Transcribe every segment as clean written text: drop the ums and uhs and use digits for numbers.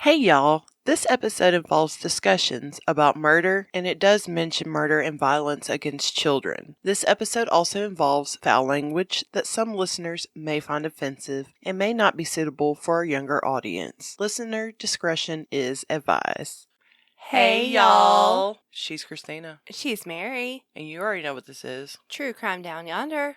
Hey y'all, this episode involves discussions about murder, and it does mention murder and violence against children. This episode also involves foul language that some listeners may find offensive and may not be suitable for a younger audience. Listener discretion is advised. Hey y'all. She's Christina. She's Mary. And you already know what this is. True crime down yonder.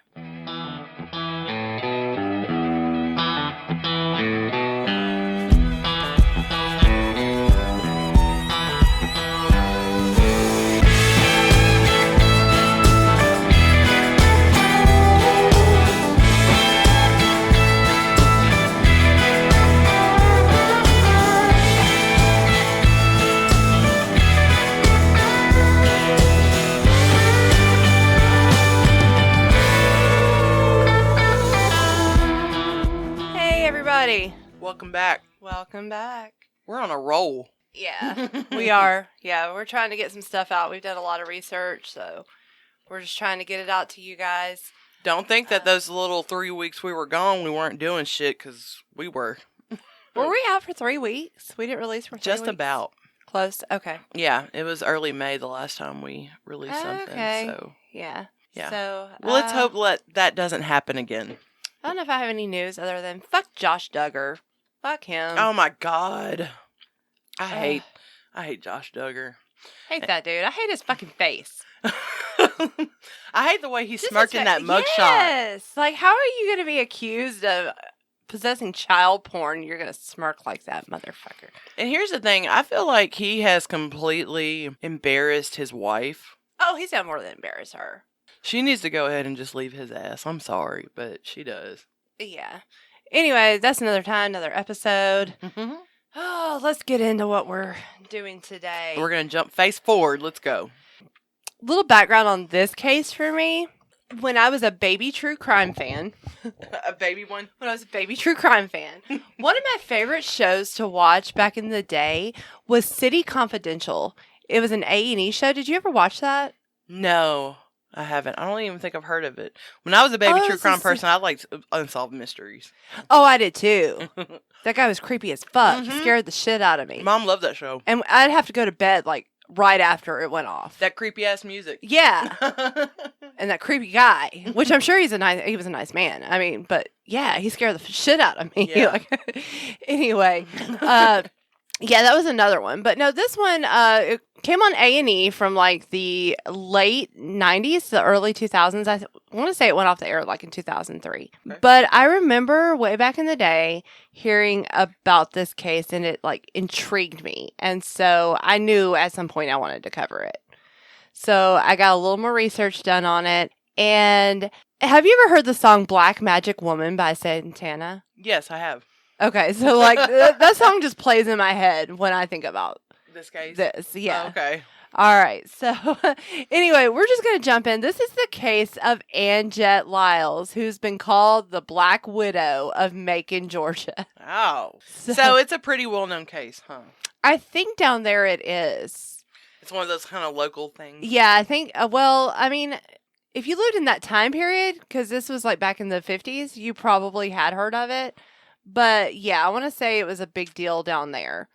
Welcome back. Welcome back. We're on a roll. Yeah, we are. Yeah, we're trying to get some stuff out. We've done a lot of research, so we're just trying to get it out to you guys. Don't think that those little 3 weeks we were gone, we weren't doing shit, because we were. Were we out for 3 weeks? We didn't release for 3 Just weeks? about. Close? Okay. Yeah, it was early May the last time we released something. Okay. So Yeah. Yeah. So, well, let's hope that doesn't happen again. I don't know if I have any news other than fuck Josh Duggar. Fuck him. Oh my God. I hate Josh Duggar. Hate that dude. I hate his fucking face. I hate the way he smirked in that mugshot. Yes. Like, how are you going to be accused of possessing child porn? You're going to smirk like that, motherfucker. And here's the thing. I feel like he has completely embarrassed his wife. Oh, he's done more than embarrass her. She needs to go ahead and just leave his ass. I'm sorry, but she does. Yeah. Anyway, that's another time, another episode. Mm-hmm. Oh, let's get into what we're doing today. We're going to jump face forward. Let's go. Little background on this case for me. When I was a baby true crime fan. A baby one? When I was a baby true crime fan. One of my favorite shows to watch back in the day was City Confidential. It was an A&E show. Did you ever watch that? No, I haven't. I don't even think I've heard of it. When I was a baby true crime person, I liked unsolved mysteries. Oh, I did too. That guy was creepy as fuck. He scared the shit out of me. Mom loved that show. And I'd have to go to bed like right after it went off. That creepy ass music. Yeah. And that creepy guy, which I'm sure he was a nice man. I mean, but yeah, he scared the shit out of me. Yeah. Anyway, yeah, that was another one. But no, this one, it came on A&E from like the late 90s to the early 2000s. I want to say it went off the air like in 2003. Okay. But I remember way back in the day hearing about this case and it like intrigued me. And so I knew at some point I wanted to cover it. So I got a little more research done on it. And have you ever heard the song Black Magic Woman by Santana? Yes, I have. Okay, so like that song just plays in my head when I think about this case. Yeah. Oh, okay. All right. So anyway, we're just going to jump in. This is the case of Anjette Lyles, who's been called the Black Widow of Macon, Georgia. Oh. So it's a pretty well-known case, huh? I think down there it is. It's one of those kind of local things. Yeah, I think, well, I mean, if you lived in that time period, because this was like back in the 50s, you probably had heard of it. But yeah, I want to say it was a big deal down there.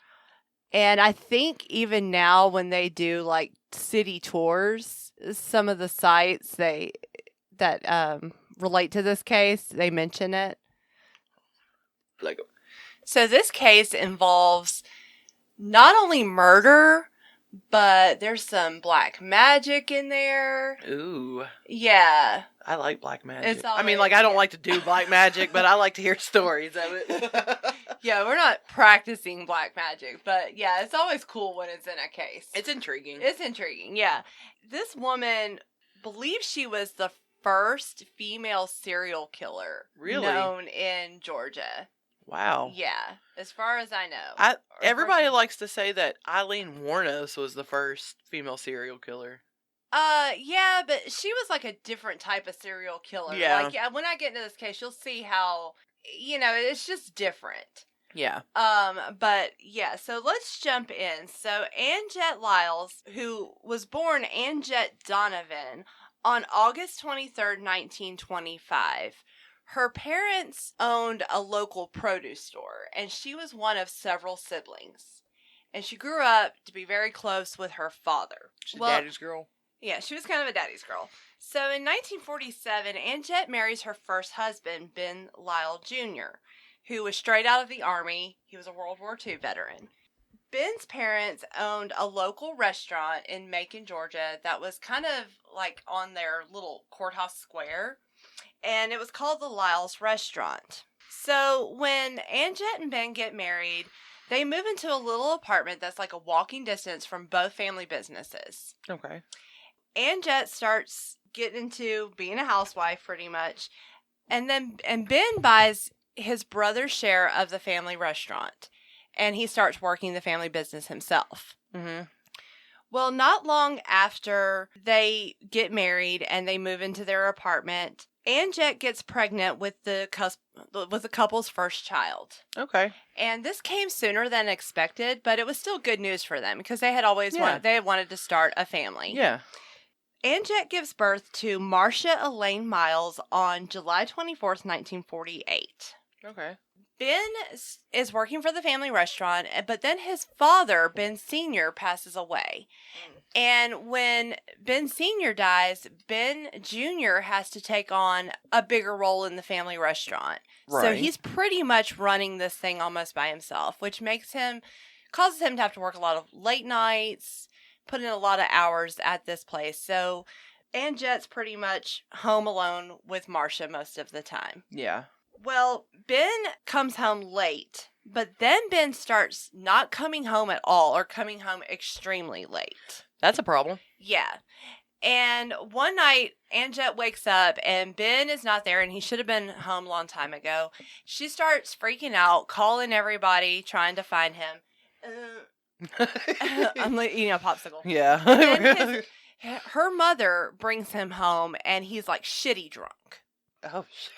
And I think even now when they do like city tours, some of the sites that relate to this case, they mention it. So this case involves not only murder, but there's some black magic in there. Ooh. Yeah. I like black magic. I mean, like, I don't like to do black magic, but I like to hear stories of it. Yeah, we're not practicing black magic, but yeah, it's always cool when it's in a case. It's intriguing. It's intriguing, yeah. This woman believes she was the first female serial killer known in Georgia. Wow. Yeah, as far as I know. Everybody likes to say that Eileen Wuornos was the first female serial killer. Yeah, but she was like a different type of serial killer. Yeah. Like, yeah, when I get into this case, you'll see how, it's just different. Yeah. But yeah, so let's jump in. So Anjette Lyles, who was born Anjette Donovan on August 23rd, 1925. Her parents owned a local produce store, and she was one of several siblings. And she grew up to be very close with her father. She's daddy's girl. Yeah, she was kind of a daddy's girl. So in 1947, Anjette marries her first husband, Ben Lyles Jr., who was straight out of the Army. He was a World War II veteran. Ben's parents owned a local restaurant in Macon, Georgia, that was kind of like on their little courthouse square, and it was called the Lyles Restaurant. So when Anjette and Ben get married, they move into a little apartment that's like a walking distance from both family businesses. Okay. Anjette starts getting into being a housewife pretty much, and Ben buys his brother's share of the family restaurant, and he starts working the family business himself. Mm-hmm. Well, not long after they get married and they move into their apartment, Anjette gets pregnant with the couple's first child. Okay. And this came sooner than expected, but it was still good news for them because they had always wanted to start a family. Yeah. Anjette gives birth to Marcia Elaine Miles on July 24th, 1948. Okay. Ben is working for the family restaurant, but then his father, Ben Sr., passes away. And when Ben Sr. dies, Ben Jr. has to take on a bigger role in the family restaurant. Right. So he's pretty much running this thing almost by himself, which causes him to have to work a lot of late nights, put in a lot of hours at this place. So Anjette's pretty much home alone with Marcia most of the time. Yeah. Well, Ben comes home late, but then Ben starts not coming home at all or coming home extremely late. That's a problem. Yeah. And one night, Anjette wakes up and Ben is not there and he should have been home a long time ago. She starts freaking out, calling everybody, trying to find him. I'm eating a popsicle. Yeah. Her mother brings him home and he's like shitty drunk. Oh, shit.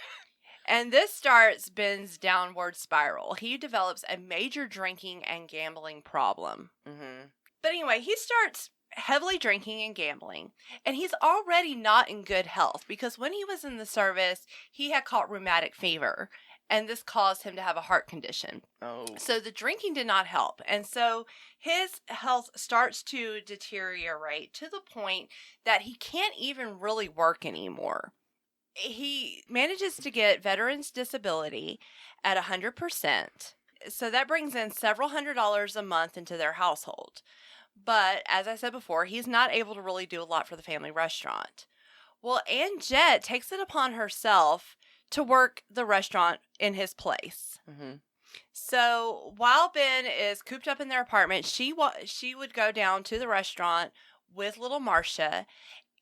And this starts Ben's downward spiral. He develops a major drinking and gambling problem. Mm-hmm. But anyway, he starts heavily drinking and gambling. And he's already not in good health because when he was in the service, he had caught rheumatic fever. And this caused him to have a heart condition. Oh. So the drinking did not help. And so his health starts to deteriorate to the point that he can't even really work anymore. He manages to get veterans disability at 100%. So that brings in several $100s a month into their household. But as I said before, he's not able to really do a lot for the family restaurant. Well, Anjette takes it upon herself to work the restaurant in his place. Mm-hmm. So while Ben is cooped up in their apartment, she would go down to the restaurant with little Marcia,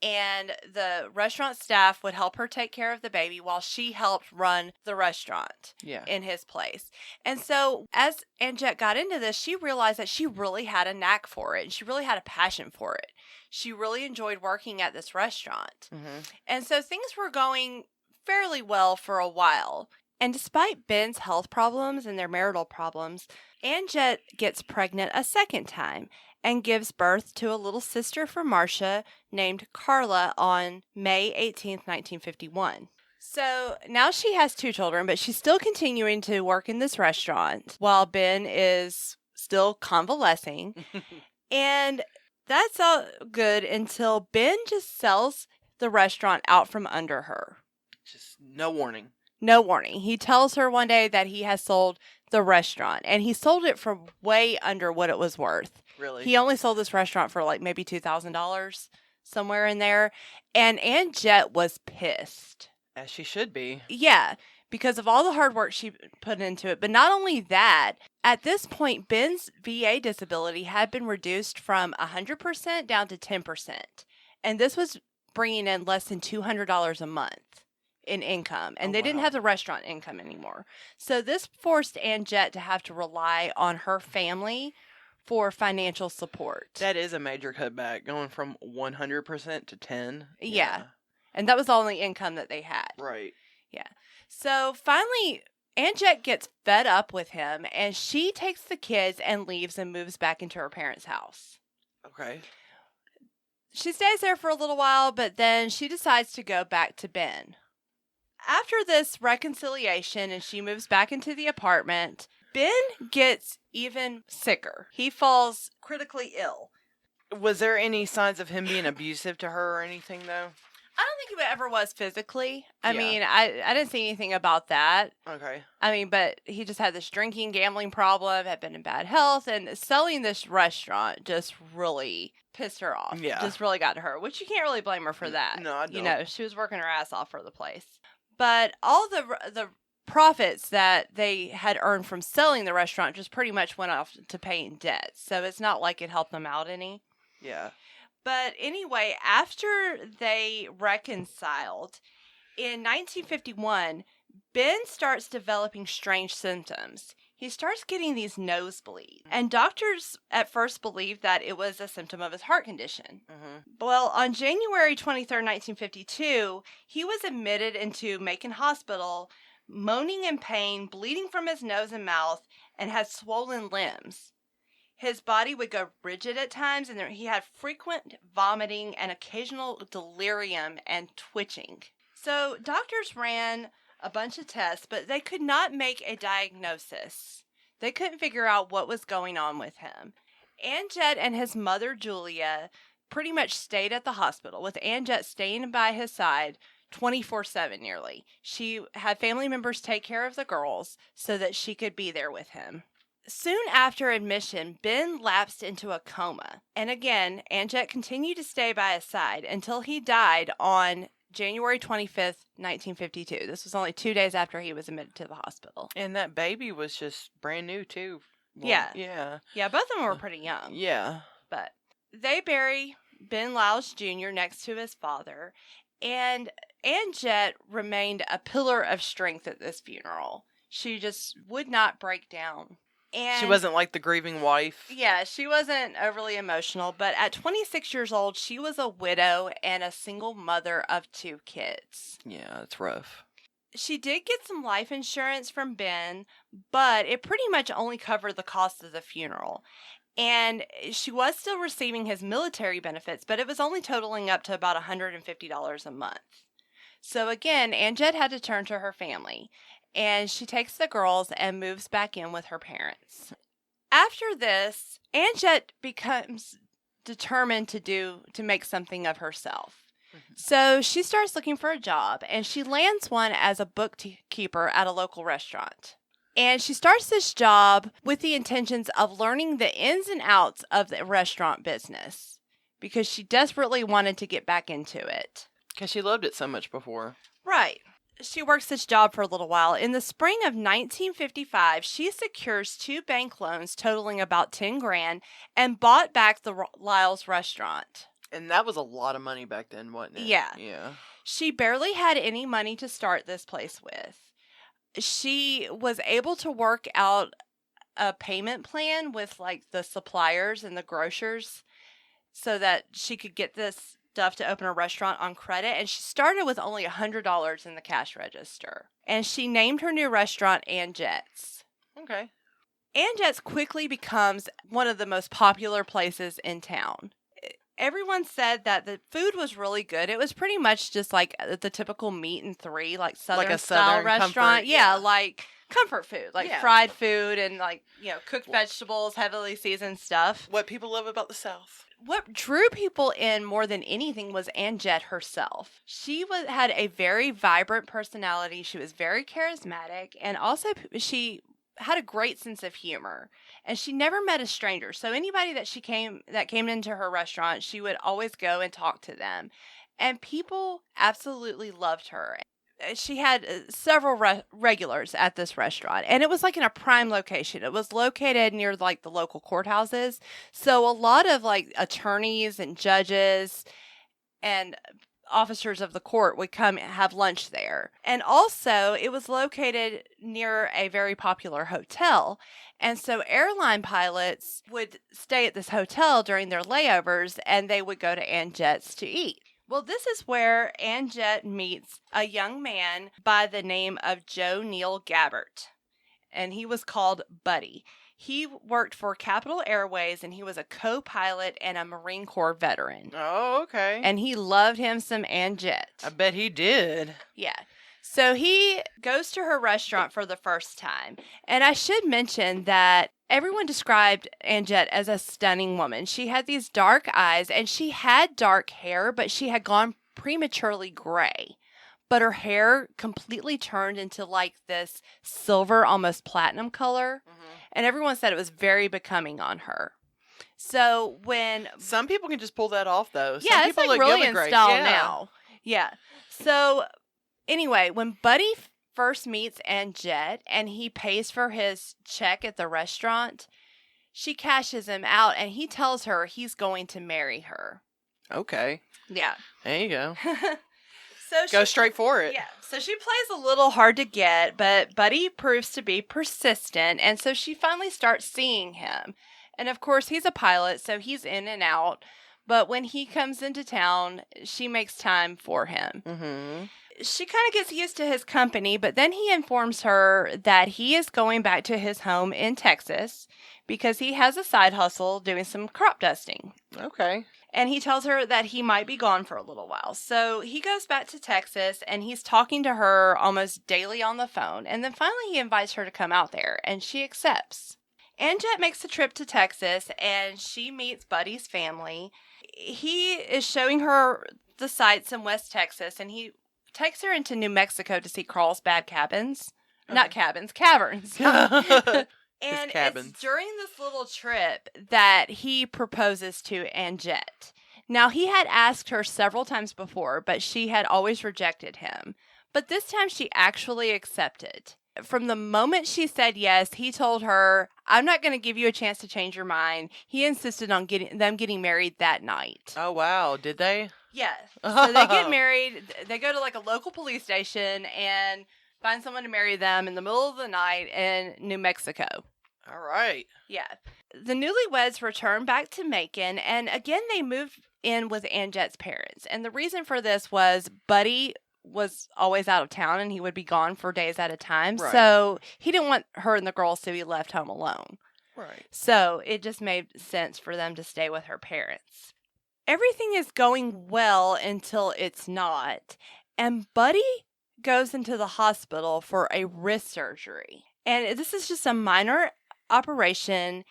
and the restaurant staff would help her take care of the baby while she helped run the restaurant in his place. And so as Anjette got into this, she realized that she really had a knack for it, and she really had a passion for it. She really enjoyed working at this restaurant. Mm-hmm. And so things were going fairly well for a while. And despite Ben's health problems and their marital problems, Anjette gets pregnant a second time and gives birth to a little sister for Marcia named Carla on May 18th, 1951. So now she has 2 children, but she's still continuing to work in this restaurant while Ben is still convalescing. And that's all good until Ben just sells the restaurant out from under her. Just no warning. No warning. He tells her one day that he has sold the restaurant, and he sold it for way under what it was worth. Really? He only sold this restaurant for like maybe $2,000, somewhere in there. And Anjette was pissed. As she should be. Yeah, because of all the hard work she put into it. But not only that, at this point, Ben's VA disability had been reduced from 100% down to 10%. And this was bringing in less than $200 a month in income, and they didn't have the restaurant income anymore. So this forced Anjette to have to rely on her family for financial support. That is a major cutback, going from 100% to 10. Yeah. And that was the only income that they had. Right. Yeah. So finally, Anjette gets fed up with him, and she takes the kids and leaves and moves back into her parents' house. Okay. She stays there for a little while, but then she decides to go back to Ben. After this reconciliation and she moves back into the apartment, Ben gets even sicker. He falls critically ill. Was there any signs of him being abusive to her or anything, though? I don't think he ever was physically. I Yeah. mean, I didn't see anything about that. Okay. I mean, but he just had this drinking, gambling problem, had been in bad health, and selling this restaurant just really pissed her off. Yeah. Just really got to her, which you can't really blame her for that. No, I don't. You know, she was working her ass off for the place. But all the profits that they had earned from selling the restaurant just pretty much went off to paying debts. So it's not like it helped them out any. Yeah. But anyway, after they reconciled, in 1951, Ben starts developing strange symptoms. He starts getting these nosebleeds, and doctors at first believed that it was a symptom of his heart condition. Mm-hmm. Well, on January 23rd, 1952, he was admitted into Macon Hospital, moaning in pain, bleeding from his nose and mouth, and had swollen limbs. His body would go rigid at times, and he had frequent vomiting and occasional delirium and twitching. So doctors ran a bunch of tests, but they could not make a diagnosis. They couldn't figure out what was going on with him. Anjette and his mother, Julia, pretty much stayed at the hospital, with Anjette staying by his side 24/7 nearly. She had family members take care of the girls so that she could be there with him. Soon after admission, Ben lapsed into a coma. And again, Anjette continued to stay by his side until he died on January 25th, 1952. This was only 2 days after he was admitted to the hospital. And that baby was just brand new, too. Well, Yeah. Yeah. Yeah, both of them were pretty young. Yeah. But they bury Ben Lyles Jr. next to his father. And Anjette remained a pillar of strength at this funeral. She just would not break down. And She wasn't like the grieving wife. yeah, she wasn't overly emotional, but at 26 years old, she was a widow and a single mother of 2 kids. Yeah, it's rough. She did get some life insurance from Ben, but it pretty much only covered the cost of the funeral. And she was still receiving his military benefits, but it was only totaling up to about $150 a month. So again, Anjette had to turn to her family. And she takes the girls and moves back in with her parents. After this, Anjette becomes determined to make something of herself. Mm-hmm. So she starts looking for a job, and she lands one as a bookkeeper at a local restaurant. And she starts this job with the intentions of learning the ins and outs of the restaurant business because she desperately wanted to get back into it. Because she loved it so much before. Right. She works this job for a little while. In the spring of 1955, she secures 2 bank loans totaling about $10,000 and bought back the Lyles restaurant. And that was a lot of money back then, wasn't it? Yeah. Yeah. She barely had any money to start this place with. She was able to work out a payment plan with like the suppliers and the grocers so that she could get this stuff to open a restaurant on credit, and she started with only $100 in the cash register. And she named her new restaurant Anjette's. Okay. Anjette's quickly becomes one of the most popular places in town. Everyone said that the food was really good. It was pretty much just like the typical meat and three, like Southern style restaurant. Comfort, yeah, like comfort food, like fried food and like, cooked vegetables, heavily seasoned stuff. What people love about the South. What drew people in more than anything was Anjette herself. She had a very vibrant personality. She was very charismatic, and also she had a great sense of humor. And she never met a stranger. So anybody that came into her restaurant, she would always go and talk to them. And people absolutely loved her. She had several regulars at this restaurant, and it was like in a prime location. It was located near like the local courthouses. So a lot of like attorneys and judges and officers of the court would come and have lunch there. And also it was located near a very popular hotel. And so airline pilots would stay at this hotel during their layovers, and they would go to Anjette's to eat. Well, this is where Anjette meets a young man by the name of Joe Neil Gabbert, and he was called Buddy. He worked for Capital Airways, and he was a co-pilot and a Marine Corps veteran. Oh, okay. And he loved him some Anjette. I bet he did. Yeah. So he goes to her restaurant for the first time. And I should mention that everyone described Anjette as a stunning woman. She had these dark eyes and she had dark hair, but she had gone prematurely gray. But her hair completely turned into like this silver, almost platinum color. Mm-hmm. And everyone said it was very becoming on her. So when... Some people can just pull that off, though. Yeah, Some it's people like look really in great. style now. Yeah. So... Anyway, when Buddy first meets Anjette and he pays for his check at the restaurant, she cashes him out and he tells her he's going to marry her. Okay. Yeah. There you go. So go straight for it. Yeah. So she plays a little hard to get, but Buddy proves to be persistent, and so she finally starts seeing him. And of course, he's a pilot, so he's in and out. But when he comes into town, she makes time for him. Mm-hmm. She kind of gets used to his company, but then he informs her that he is going back to his home in Texas because he has a side hustle doing some crop dusting. Okay. And he tells her that he might be gone for a little while. So he goes back to Texas and he's talking to her almost daily on the phone. And then finally he invites her to come out there and she accepts. Anjette makes the trip to Texas and she meets Buddy's family. He is showing her the sights in West Texas and he takes her into New Mexico to see Carlsbad cabins. Okay. Not cabins, caverns. And it's during this little trip that he proposes to Anjette. Now, he had asked her several times before, but she had always rejected him. But this time she actually accepted. From the moment she said yes, he told her, I'm not going to give you a chance to change your mind. He insisted on them getting married that night. Oh, wow. Did they? Yes. So they get married. They go to like a local police station and find someone to marry them in the middle of the night in New Mexico. All right. Yeah. The newlyweds return back to Macon, and again they move in with Anjette's parents. And the reason for this was Buddy was always out of town and he would be gone for days at a time. Right. So he didn't want her and the girls to be left home alone. Right. So it just made sense for them to stay with her parents. Everything is going well until it's not. And Buddy goes into the hospital for a wrist surgery. And this is just a minor operation.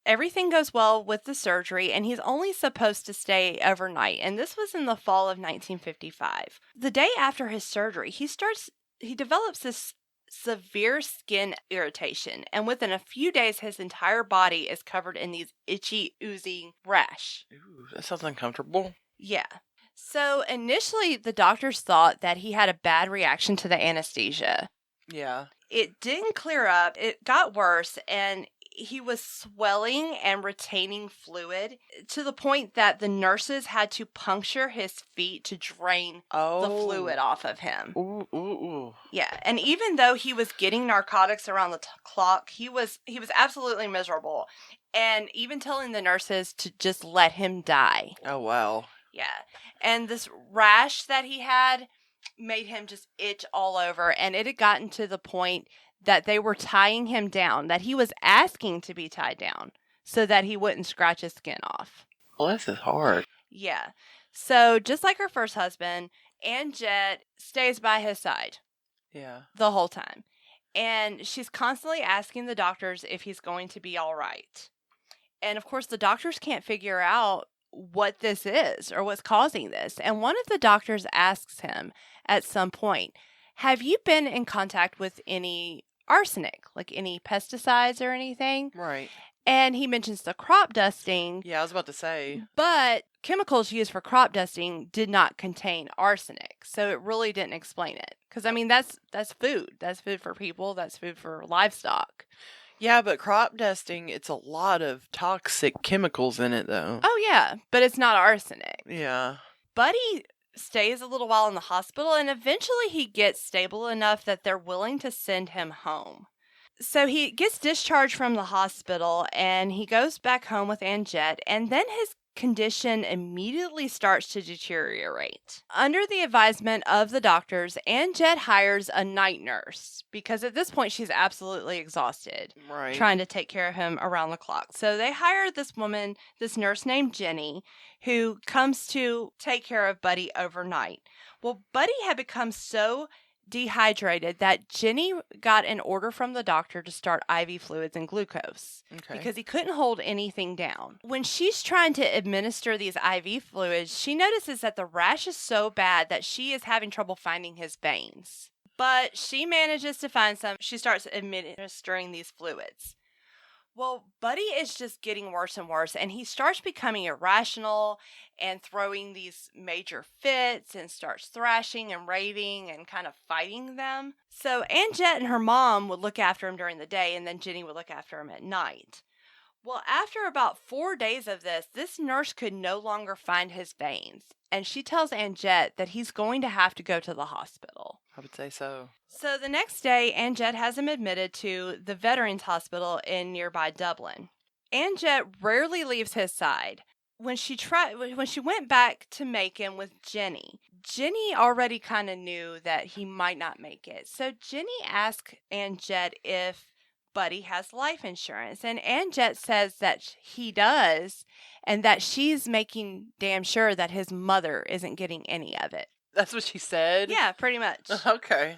Everything goes well with the surgery, and he's only supposed to stay overnight. And this was in the fall of 1955. The day after his surgery, he develops this severe skin irritation, and within a few days, his entire body is covered in these itchy, oozing rash. Ooh, that sounds uncomfortable. Yeah. So initially, the doctors thought that he had a bad reaction to the anesthesia. Yeah. It didn't clear up. It got worse, and he was swelling and retaining fluid to the point that the nurses had to puncture his feet to drain the fluid off of him. Ooh, ooh, ooh. Yeah, and even though he was getting narcotics around the clock, he was absolutely miserable, and even telling the nurses to just let him die. Oh, wow. Yeah, and this rash that he had made him just itch all over, and it had gotten to the point that they were tying him down, that he was asking to be tied down so that he wouldn't scratch his skin off. Well, this is hard. Yeah. So just like her first husband, Anjette stays by his side. Yeah. The whole time. And she's constantly asking the doctors if he's going to be all right. And of course, the doctors can't figure out what this is or what's causing this. And one of the doctors asks him at some point, have you been in contact with any arsenic, like any pesticides or anything? Right. And he mentions the crop dusting. Yeah, I was about to say. But chemicals used for crop dusting did not contain arsenic. So it really didn't explain it. Because, I mean, that's food. That's food for people. That's food for livestock. Yeah, but crop dusting, it's a lot of toxic chemicals in it, though. Oh, yeah. But it's not arsenic. Yeah. Buddy stays a little while in the hospital, and eventually he gets stable enough that they're willing to send him home. So he gets discharged from the hospital, and he goes back home with Anjette, and then his condition immediately starts to deteriorate. Under the advisement of the doctors, Anjette hires a night nurse because at this point she's absolutely exhausted trying to take care of him around the clock. So they hire this woman, this nurse named Jenny, who comes to take care of Buddy overnight. Well, Buddy had become so dehydrated that Jenny got an order from the doctor to start IV fluids and glucose because he couldn't hold anything down. When she's trying to administer these IV fluids, she notices that the rash is so bad that she is having trouble finding his veins. But she manages to find some. She starts administering these fluids. Well, Buddy is just getting worse and worse, and he starts becoming irrational and throwing these major fits and starts thrashing and raving and kind of fighting them. So Anjette and her mom would look after him during the day, and then Jenny would look after him at night. Well, after about 4 days of this nurse could no longer find his veins, and she tells Anjette that he's going to have to go to the hospital. I would say so. So the next day, Anjette has him admitted to the Veterans Hospital in nearby Dublin. Anjette rarely leaves his side. When she went back to Macon with Jenny already kind of knew that he might not make it. So Jenny asked Anjette if Buddy has life insurance, and Anjette says that he does, and that she's making damn sure that his mother isn't getting any of it. That's what she said? Yeah, pretty much. Okay.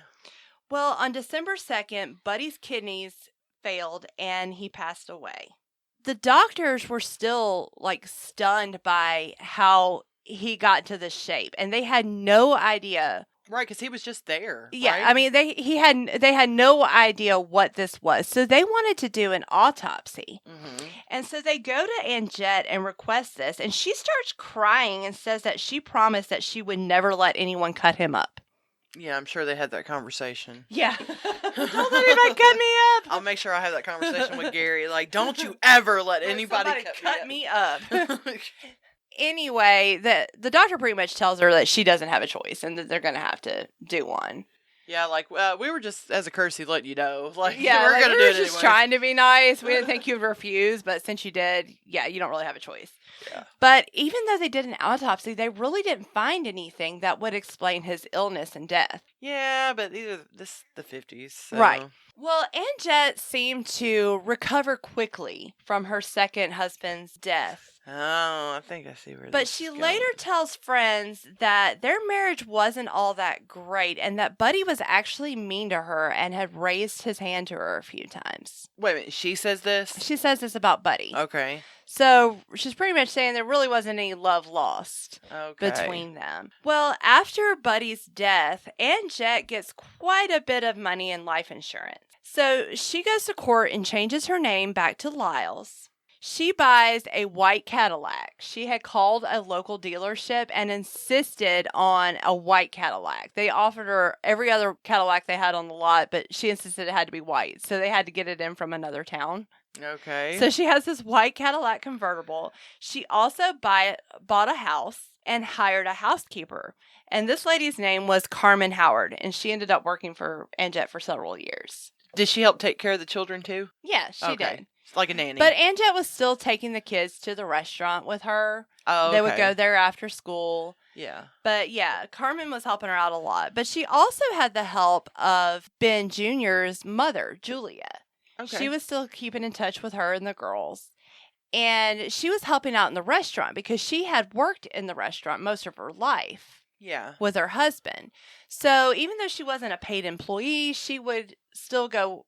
Well, on December 2nd, Buddy's kidneys failed and he passed away. The doctors were still stunned by how he got to this shape, and they had no idea. Right, because he was just there. Yeah, right? I mean, they had no idea what this was, so they wanted to do an autopsy. Mm-hmm. And so they go to Anjette and request this, and she starts crying and says that she promised that she would never let anyone cut him up. Yeah, I'm sure they had that conversation. Yeah. Don't let anybody cut me up. I'll make sure I have that conversation with Gary. Don't you ever let anybody cut me up. Anyway, the doctor pretty much tells her that she doesn't have a choice and that they're going to have to do one. Yeah, we were just, as a courtesy, letting you know. We're going to do it just trying to be nice. We didn't think you would refuse, but since you did, yeah, you don't really have a choice. Yeah. But even though they did an autopsy, they really didn't find anything that would explain his illness and death. Yeah, but the 50s. So. Right. Well, Anjette seemed to recover quickly from her second husband's death. Oh, I think I see where But this she is going. later tells friends that their marriage wasn't all that great and that Buddy was actually mean to her and had raised his hand to her a few times. Wait a minute, she says this? She says this about Buddy. Okay. So she's pretty much saying there really wasn't any love lost between them. Well, after Buddy's death, Anjette gets quite a bit of money in life insurance. So she goes to court and changes her name back to Lyles. She buys a white Cadillac. She had called a local dealership and insisted on a white Cadillac. They offered her every other Cadillac they had on the lot, but she insisted it had to be white. So they had to get it in from another town. Okay. So she has this white Cadillac convertible. She also bought a house and hired a housekeeper. And this lady's name was Carmen Howard, and she ended up working for Anjette for several years. Did she help take care of the children too? Yeah, she did. Like a nanny. But Anjette was still taking the kids to the restaurant with her. Oh, okay. They would go there after school. Yeah. But yeah, Carmen was helping her out a lot. But she also had the help of Ben Jr.'s mother, Julia. Okay. She was still keeping in touch with her and the girls. And she was helping out in the restaurant because she had worked in the restaurant most of her life. Yeah. With her husband. So even though she wasn't a paid employee, she would still go,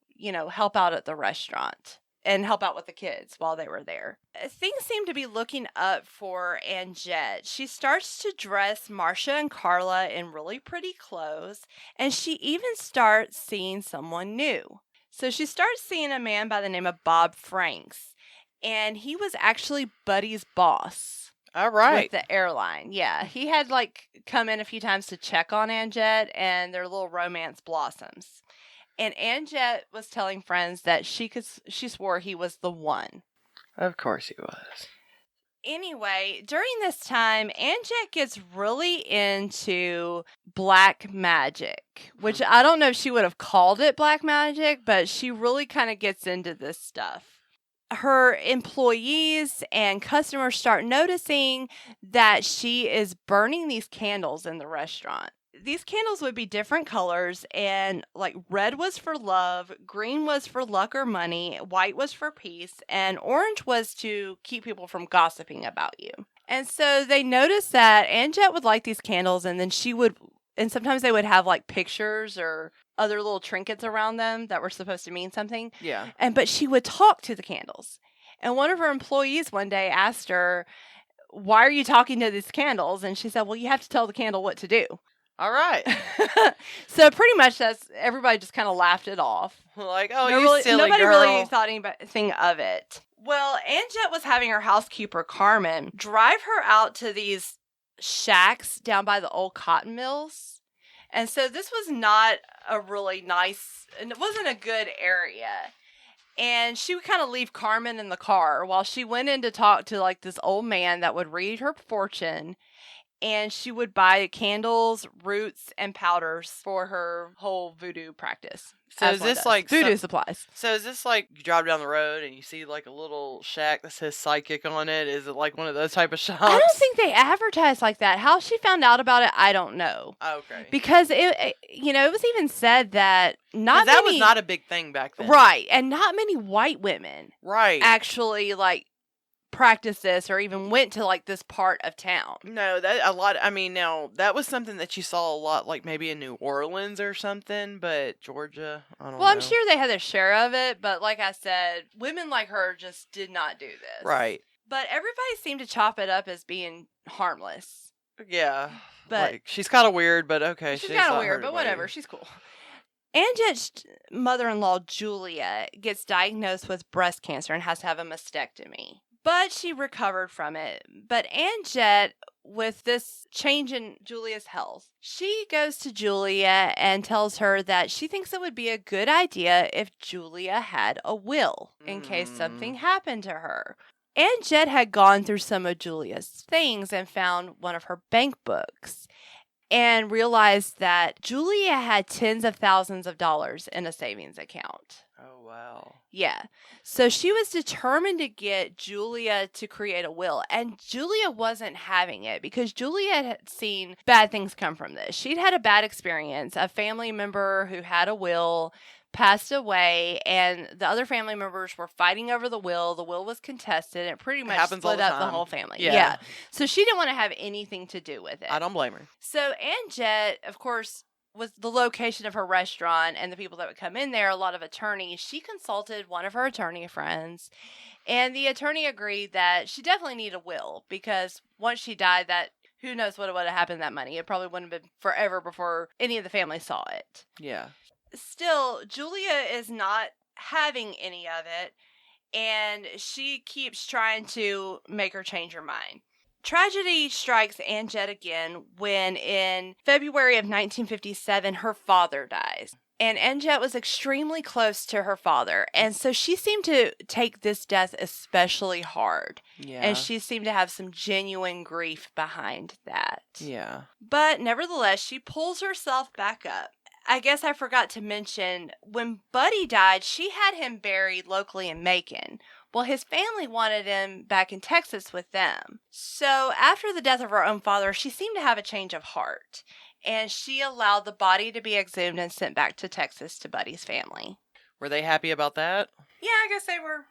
help out at the restaurant and help out with the kids while they were there. Things seem to be looking up for Anjette. She starts to dress Marcia and Carla in really pretty clothes, and she even starts seeing someone new. So she starts seeing a man by the name of Bob Franks, and he was actually Buddy's boss. All right. With the airline. Yeah. He had come in a few times to check on Anjette, and their little romance blossoms. And Anjette was telling friends that she swore he was the one. Of course he was. Anyway, during this time, Anjette gets really into black magic, which I don't know if she would have called it black magic, but she really kind of gets into this stuff. her employees and customers start noticing that she is burning these candles in the restaurant. These candles would be different colors, and like red was for love, green was for luck or money, white was for peace, and orange was to keep people from gossiping about you. And so they noticed that Anjette would like these candles, and then and sometimes they would have like pictures or other little trinkets around them that were supposed to mean something. Yeah. But she would talk to the candles. And one of her employees one day asked her, "Why are you talking to these candles?" And she said, "Well, you have to tell the candle what to do." All right. So pretty much everybody just kind of laughed it off. Like, oh, you silly nobody girl. really thought anything of it. Well, Anjette was having her housekeeper, Carmen, drive her out to these shacks down by the old cotton mills. And so this was not a really nice, and it wasn't a good area. And she would kind of leave Carmen in the car while she went in to talk to like this old man that would read her fortune. And she would buy candles, roots, and powders for her whole voodoo practice. So is this like voodoo supplies? So is this like you drive down the road and you see like a little shack that says psychic on it? Is it like one of those type of shops? I don't think they advertise like that. How she found out about it, I don't know. Okay. Because it was even said that that was not a big thing back then, right? And not many white women, right, actually like practice this or even went to like this part of town. No, now that was something that you saw a lot, like maybe in New Orleans or something, but Georgia, I don't know. Well, I'm sure they had their share of it, but like I said, women like her just did not do this. Right. But everybody seemed to chop it up as being harmless. Yeah. But like, she's kind of weird, but okay. She's kind of weird, but whatever. She's cool. Anjette's mother-in-law, Julia, gets diagnosed with breast cancer and has to have a mastectomy. But she recovered from it. But Anjette, with this change in Julia's health, she goes to Julia and tells her that she thinks it would be a good idea if Julia had a will in case something happened to her. Anjette had gone through some of Julia's things and found one of her bank books and realized that Julia had tens of thousands of dollars in a savings account. Oh, wow. Yeah. So she was determined to get Julia to create a will. And Julia wasn't having it because Julia had seen bad things come from this. She'd had a bad experience. A family member who had a will passed away, and the other family members were fighting over the will. The will was contested, and it pretty much split up the whole family. Yeah. So she didn't want to have anything to do with it. I don't blame her. So Anjette, of course, with the location of her restaurant and the people that would come in there, a lot of attorneys, she consulted one of her attorney friends, and the attorney agreed that she definitely needed a will because once she died, that who knows what would have happened to that money. It probably wouldn't have been forever before any of the family saw it. Yeah. Still, Julia is not having any of it, and she keeps trying to make her change her mind. Tragedy strikes Anjette again when in February of 1957, her father dies. And Anjette was extremely close to her father, and so she seemed to take this death especially hard. Yeah. And she seemed to have some genuine grief behind that. Yeah. But nevertheless, she pulls herself back up. I guess I forgot to mention, when Buddy died, she had him buried locally in Macon. Well, his family wanted him back in Texas with them. So after the death of her own father, she seemed to have a change of heart. And she allowed the body to be exhumed and sent back to Texas to Buddy's family. Were they happy about that? Yeah, I guess they were.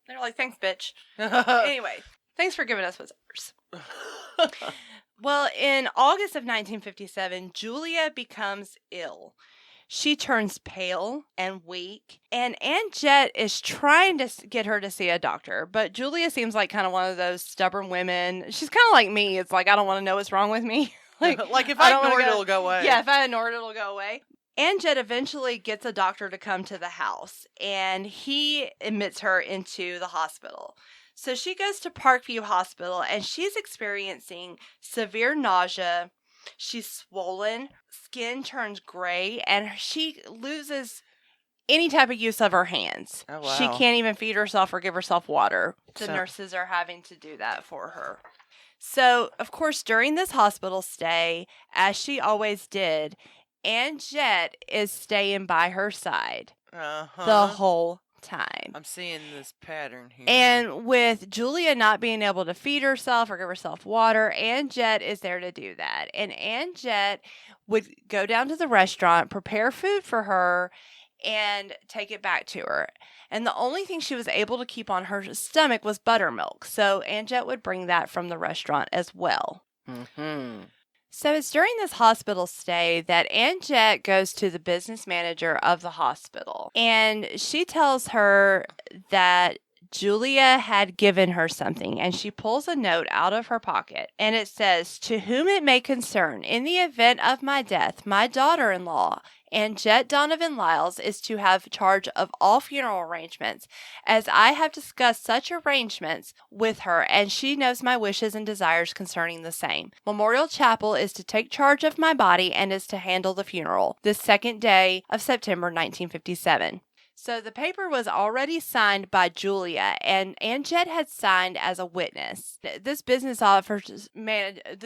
They were like, thanks, bitch. Anyway, thanks for giving us what's ours. Well, in August of 1957, Julia becomes ill. She turns pale and weak, and Anjette is trying to get her to see a doctor, but Julia seems like kind of one of those stubborn women. She's kind of like me. It's like, I don't want to know what's wrong with me. like if I ignore it, it'll go away. Yeah, if I ignore it, it'll go away. Anjette eventually gets a doctor to come to the house, and he admits her into the hospital. So she goes to Parkview Hospital, and she's experiencing severe nausea. She's swollen, skin turns gray, and she loses any type of use of her hands. Oh, wow. She can't even feed herself or give herself water. The nurses are having to do that for her. So, of course, during this hospital stay, as she always did, Anjette is staying by her side the whole time. I'm seeing this pattern here. And with Julia not being able to feed herself or give herself water, Anjette is there to do that. And Anjette would go down to the restaurant, prepare food for her, and take it back to her. And the only thing she was able to keep on her stomach was buttermilk. So Anjette would bring that from the restaurant as well. Mm-hmm. So it's during this hospital stay that Anjette goes to the business manager of the hospital. And she tells her that Julia had given her something, and she pulls a note out of her pocket, and it says, "To whom it may concern, in the event of my death, my daughter-in-law, Anjette Donovan Lyles, is to have charge of all funeral arrangements, as I have discussed such arrangements with her, and she knows my wishes and desires concerning the same. Memorial Chapel is to take charge of my body and is to handle the funeral, this 2nd day of September 1957. So the paper was already signed by Julia, and Anjette had signed as a witness. This business office manager,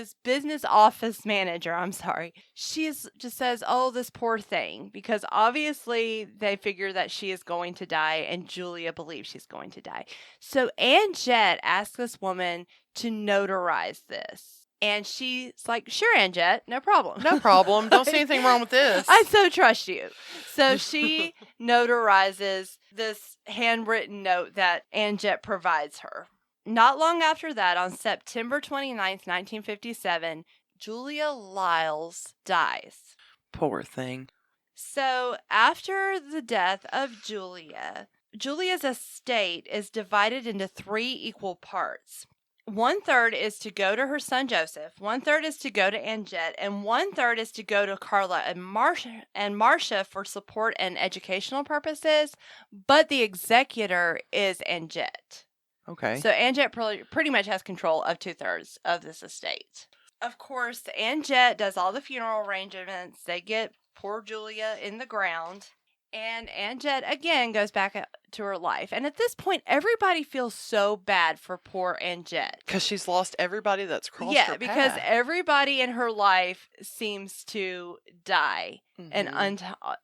she just says, "Oh, this poor thing," because obviously they figure that she is going to die, and Julia believes she's going to die. So Anjette asks this woman to notarize this. And she's like, "Sure, Anjette, no problem." No problem. Don't see anything wrong with this. I so trust you. So she notarizes this handwritten note that Anjette provides her. Not long after that, on September 29th, 1957, Julia Lyles dies. Poor thing. So after the death of Julia's estate is divided into 3 equal parts. 1/3 is to go to her son Joseph, 1/3 is to go to Anjette, and 1/3 is to go to Carla and Marcia for support and educational purposes, but the executor is Anjette. Okay. So Anjette pretty much has control of 2/3 of this estate. Of course, Anjette does all the funeral arrangements. They get poor Julia in the ground. And Anjette, again, goes back to her life. And at this point, everybody feels so bad for poor Anjette. Because she's lost everybody that's crossed her path. Yeah, because everybody in her life seems to die an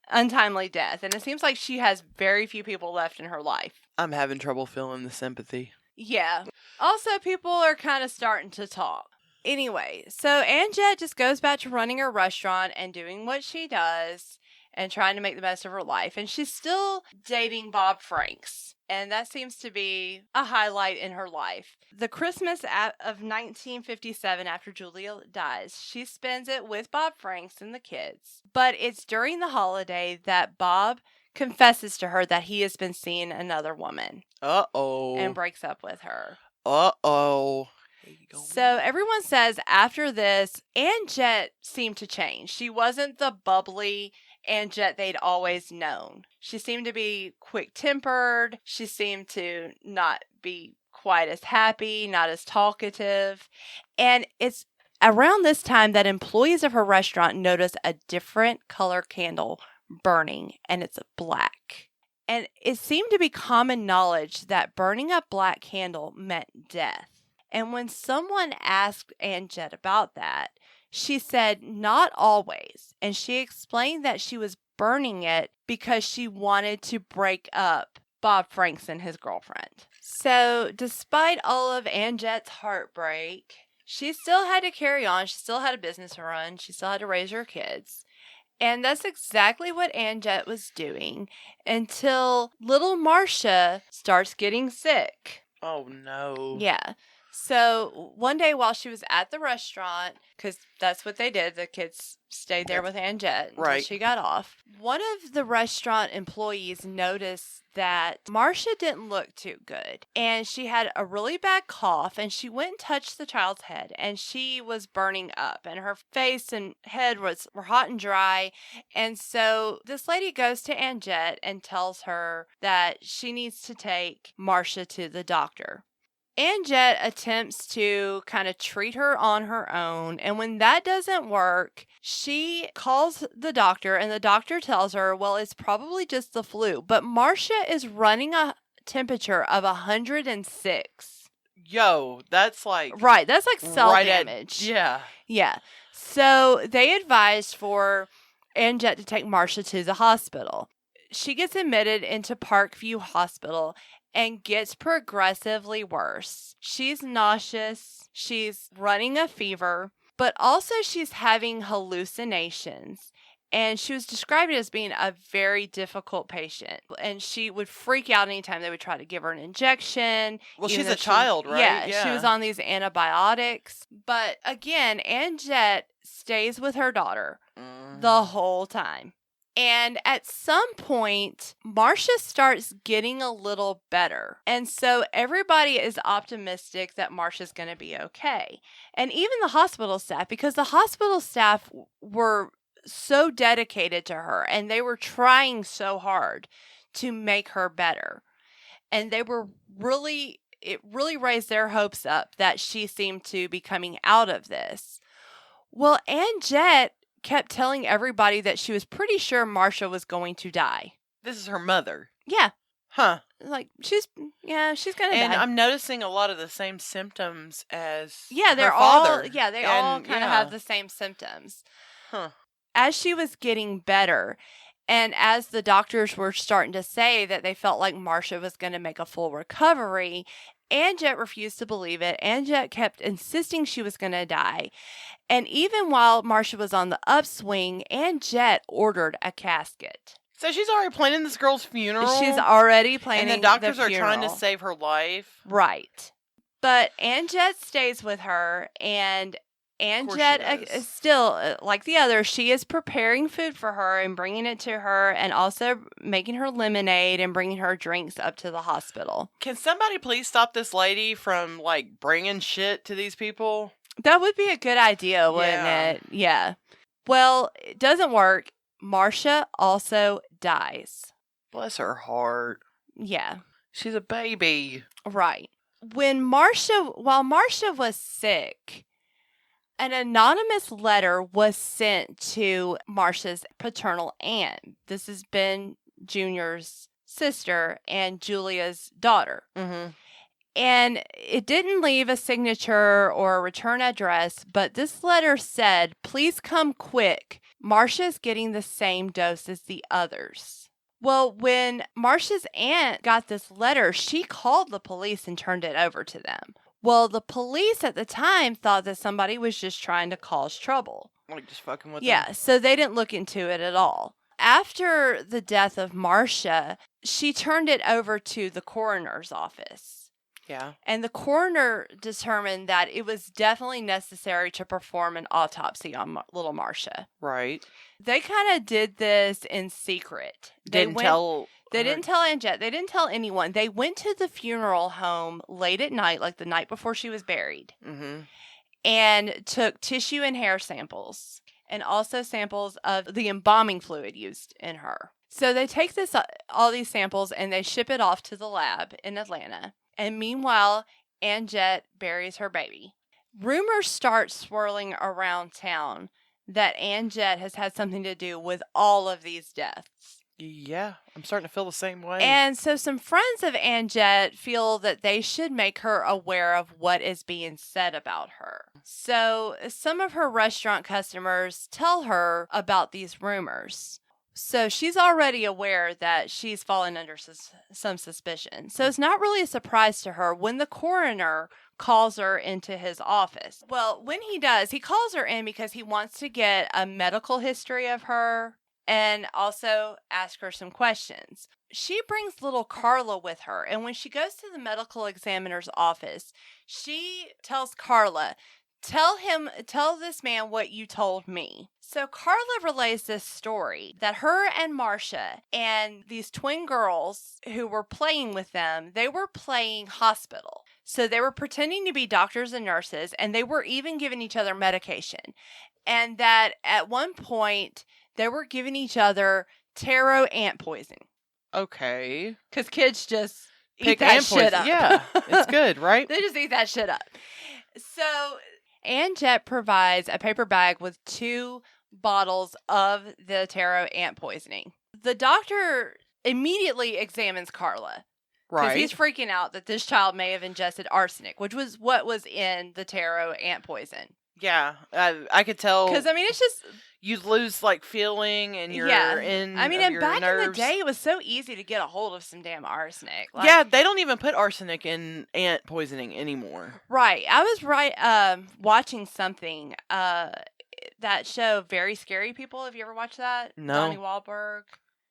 untimely death. And it seems like she has very few people left in her life. I'm having trouble feeling the sympathy. Yeah. Also, people are kind of starting to talk. Anyway, so Anjette just goes back to running her restaurant and doing what she does and trying to make the best of her life. And she's still dating Bob Franks. And that seems to be a highlight in her life. The Christmas of 1957, after Julia dies, she spends it with Bob Franks and the kids. But it's during the holiday that Bob confesses to her that he has been seeing another woman. Uh-oh. And breaks up with her. Uh-oh. So everyone says after this, Anjette seemed to change. She wasn't the bubbly Anjette they'd always known. She seemed to be quick-tempered. She seemed to not be quite as happy, not as talkative. And it's around this time that employees of her restaurant notice a different color candle burning, and it's black. And it seemed to be common knowledge that burning a black candle meant death. And when someone asked Anjette about that, she said not always. And she explained that she was burning it because she wanted to break up Bob Franks and his girlfriend. So despite all of Anjette's heartbreak, she still had to carry on. She still had a business to run. She still had to raise her kids. And that's exactly what Anjette was doing until little Marcia starts getting sick. Oh, no. Yeah. So one day while she was at the restaurant, because that's what they did, the kids stayed there with Anjette until she got off. One of the restaurant employees noticed that Marcia didn't look too good. And she had a really bad cough, and she went and touched the child's head, and she was burning up, and her face and head were hot and dry. And so this lady goes to Anjette and tells her that she needs to take Marcia to the doctor. Anjette attempts to kind of treat her on her own, and when that doesn't work, she calls the doctor, and the doctor tells her, well, it's probably just the flu, but Marcia is running a temperature of 106. Yo, that's like... Right, that's like cell damage. Yeah. So they advised for Anjette to take Marcia to the hospital. she gets admitted into Parkview Hospital and gets progressively worse. She's nauseous, she's running a fever, but also she's having hallucinations. And she was described as being a very difficult patient. And she would freak out anytime they would try to give her an injection. Well, she's a child, right? Yeah, she was on these antibiotics. But again, Anjette stays with her daughter the whole time. And at some point, Marcia starts getting a little better. And so everybody is optimistic that Marcia's going to be okay. And even the hospital staff, because the hospital staff were so dedicated to her and they were trying so hard to make her better. And they were it really raised their hopes up that she seemed to be coming out of this. Well, Anjette kept telling everybody that she was pretty sure Marcia was going to die. This is her mother. Yeah. Huh. Like, she's going to die. And I'm noticing a lot of the same symptoms as they're her father. they all kind of have the same symptoms. Huh. As she was getting better, and as the doctors were starting to say that they felt like Marcia was going to make a full recovery, Anjette refused to believe it. Anjette kept insisting she was going to die. And even while Marcia was on the upswing, Anjette ordered a casket. So she's already planning this girl's funeral? She's already planning and the doctors the funeral. are trying to save her life? Right. But Anjette stays with her, and Anjette is still, like the others, she is preparing food for her and bringing it to her and also making her lemonade and bringing her drinks up to the hospital. Can somebody please stop this lady from, like, bringing shit to these people? That would be a good idea, wouldn't it? Yeah. Well, it doesn't work. Marcia also dies. Bless her heart. Yeah. She's a baby. Right. While Marcia was sick, an anonymous letter was sent to Marcia's paternal aunt. This has been Junior's sister and Julia's daughter. Mm-hmm. And it didn't leave a signature or a return address, but this letter said, "Please come quick. Marcia's getting the same dose as the others." Well, when Marcia's aunt got this letter, she called the police and turned it over to them. Well, the police at the time thought that somebody was just trying to cause trouble. Like, just fucking with them? Yeah, so they didn't look into it at all. After the death of Marcia, she turned it over to the coroner's office. Yeah. And the coroner determined that it was definitely necessary to perform an autopsy on little Marcia. Right. They kind of did this in secret. They didn't tell Anjette. They didn't tell anyone. They went to the funeral home late at night, like the night before she was buried, and took tissue and hair samples, and also samples of the embalming fluid used in her. So they take all these samples and they ship it off to the lab in Atlanta. And meanwhile, Anjette buries her baby. Rumors start swirling around town that Anjette has had something to do with all of these deaths. Yeah, I'm starting to feel the same way. And so some friends of Anjette feel that they should make her aware of what is being said about her. So some of her restaurant customers tell her about these rumors. So she's already aware that she's fallen under some suspicion. So it's not really a surprise to her when the coroner calls her into his office. Well, when he does, he calls her in because he wants to get a medical history of her and also ask her some questions. She brings little Carla with her, and when she goes to the medical examiner's office, she tells Carla, Tell this man what you told me. So Carla relays this story that her and Marcia and these twin girls who were playing with them, they were playing hospital. So they were pretending to be doctors and nurses, and they were even giving each other medication. And that at one point, they were giving each other taro ant poison. Okay. Because kids just eat that shit up. Yeah, it's good, right? They just eat that shit up. So Anjette provides a paper bag with 2 bottles of the taro ant poisoning. The doctor immediately examines Carla. Right. Because he's freaking out that this child may have ingested arsenic, which was what was in the taro ant poison. Yeah, I could tell. Because, I mean, it's just... You lose, like, feeling and your I mean, and your back nerves. in the day, it was so easy to get a hold of some damn arsenic. Like, yeah, they don't even put arsenic in ant poisoning anymore. Right. I was watching something, that show, Very Scary People. Have you ever watched that? No. Donnie Wahlberg.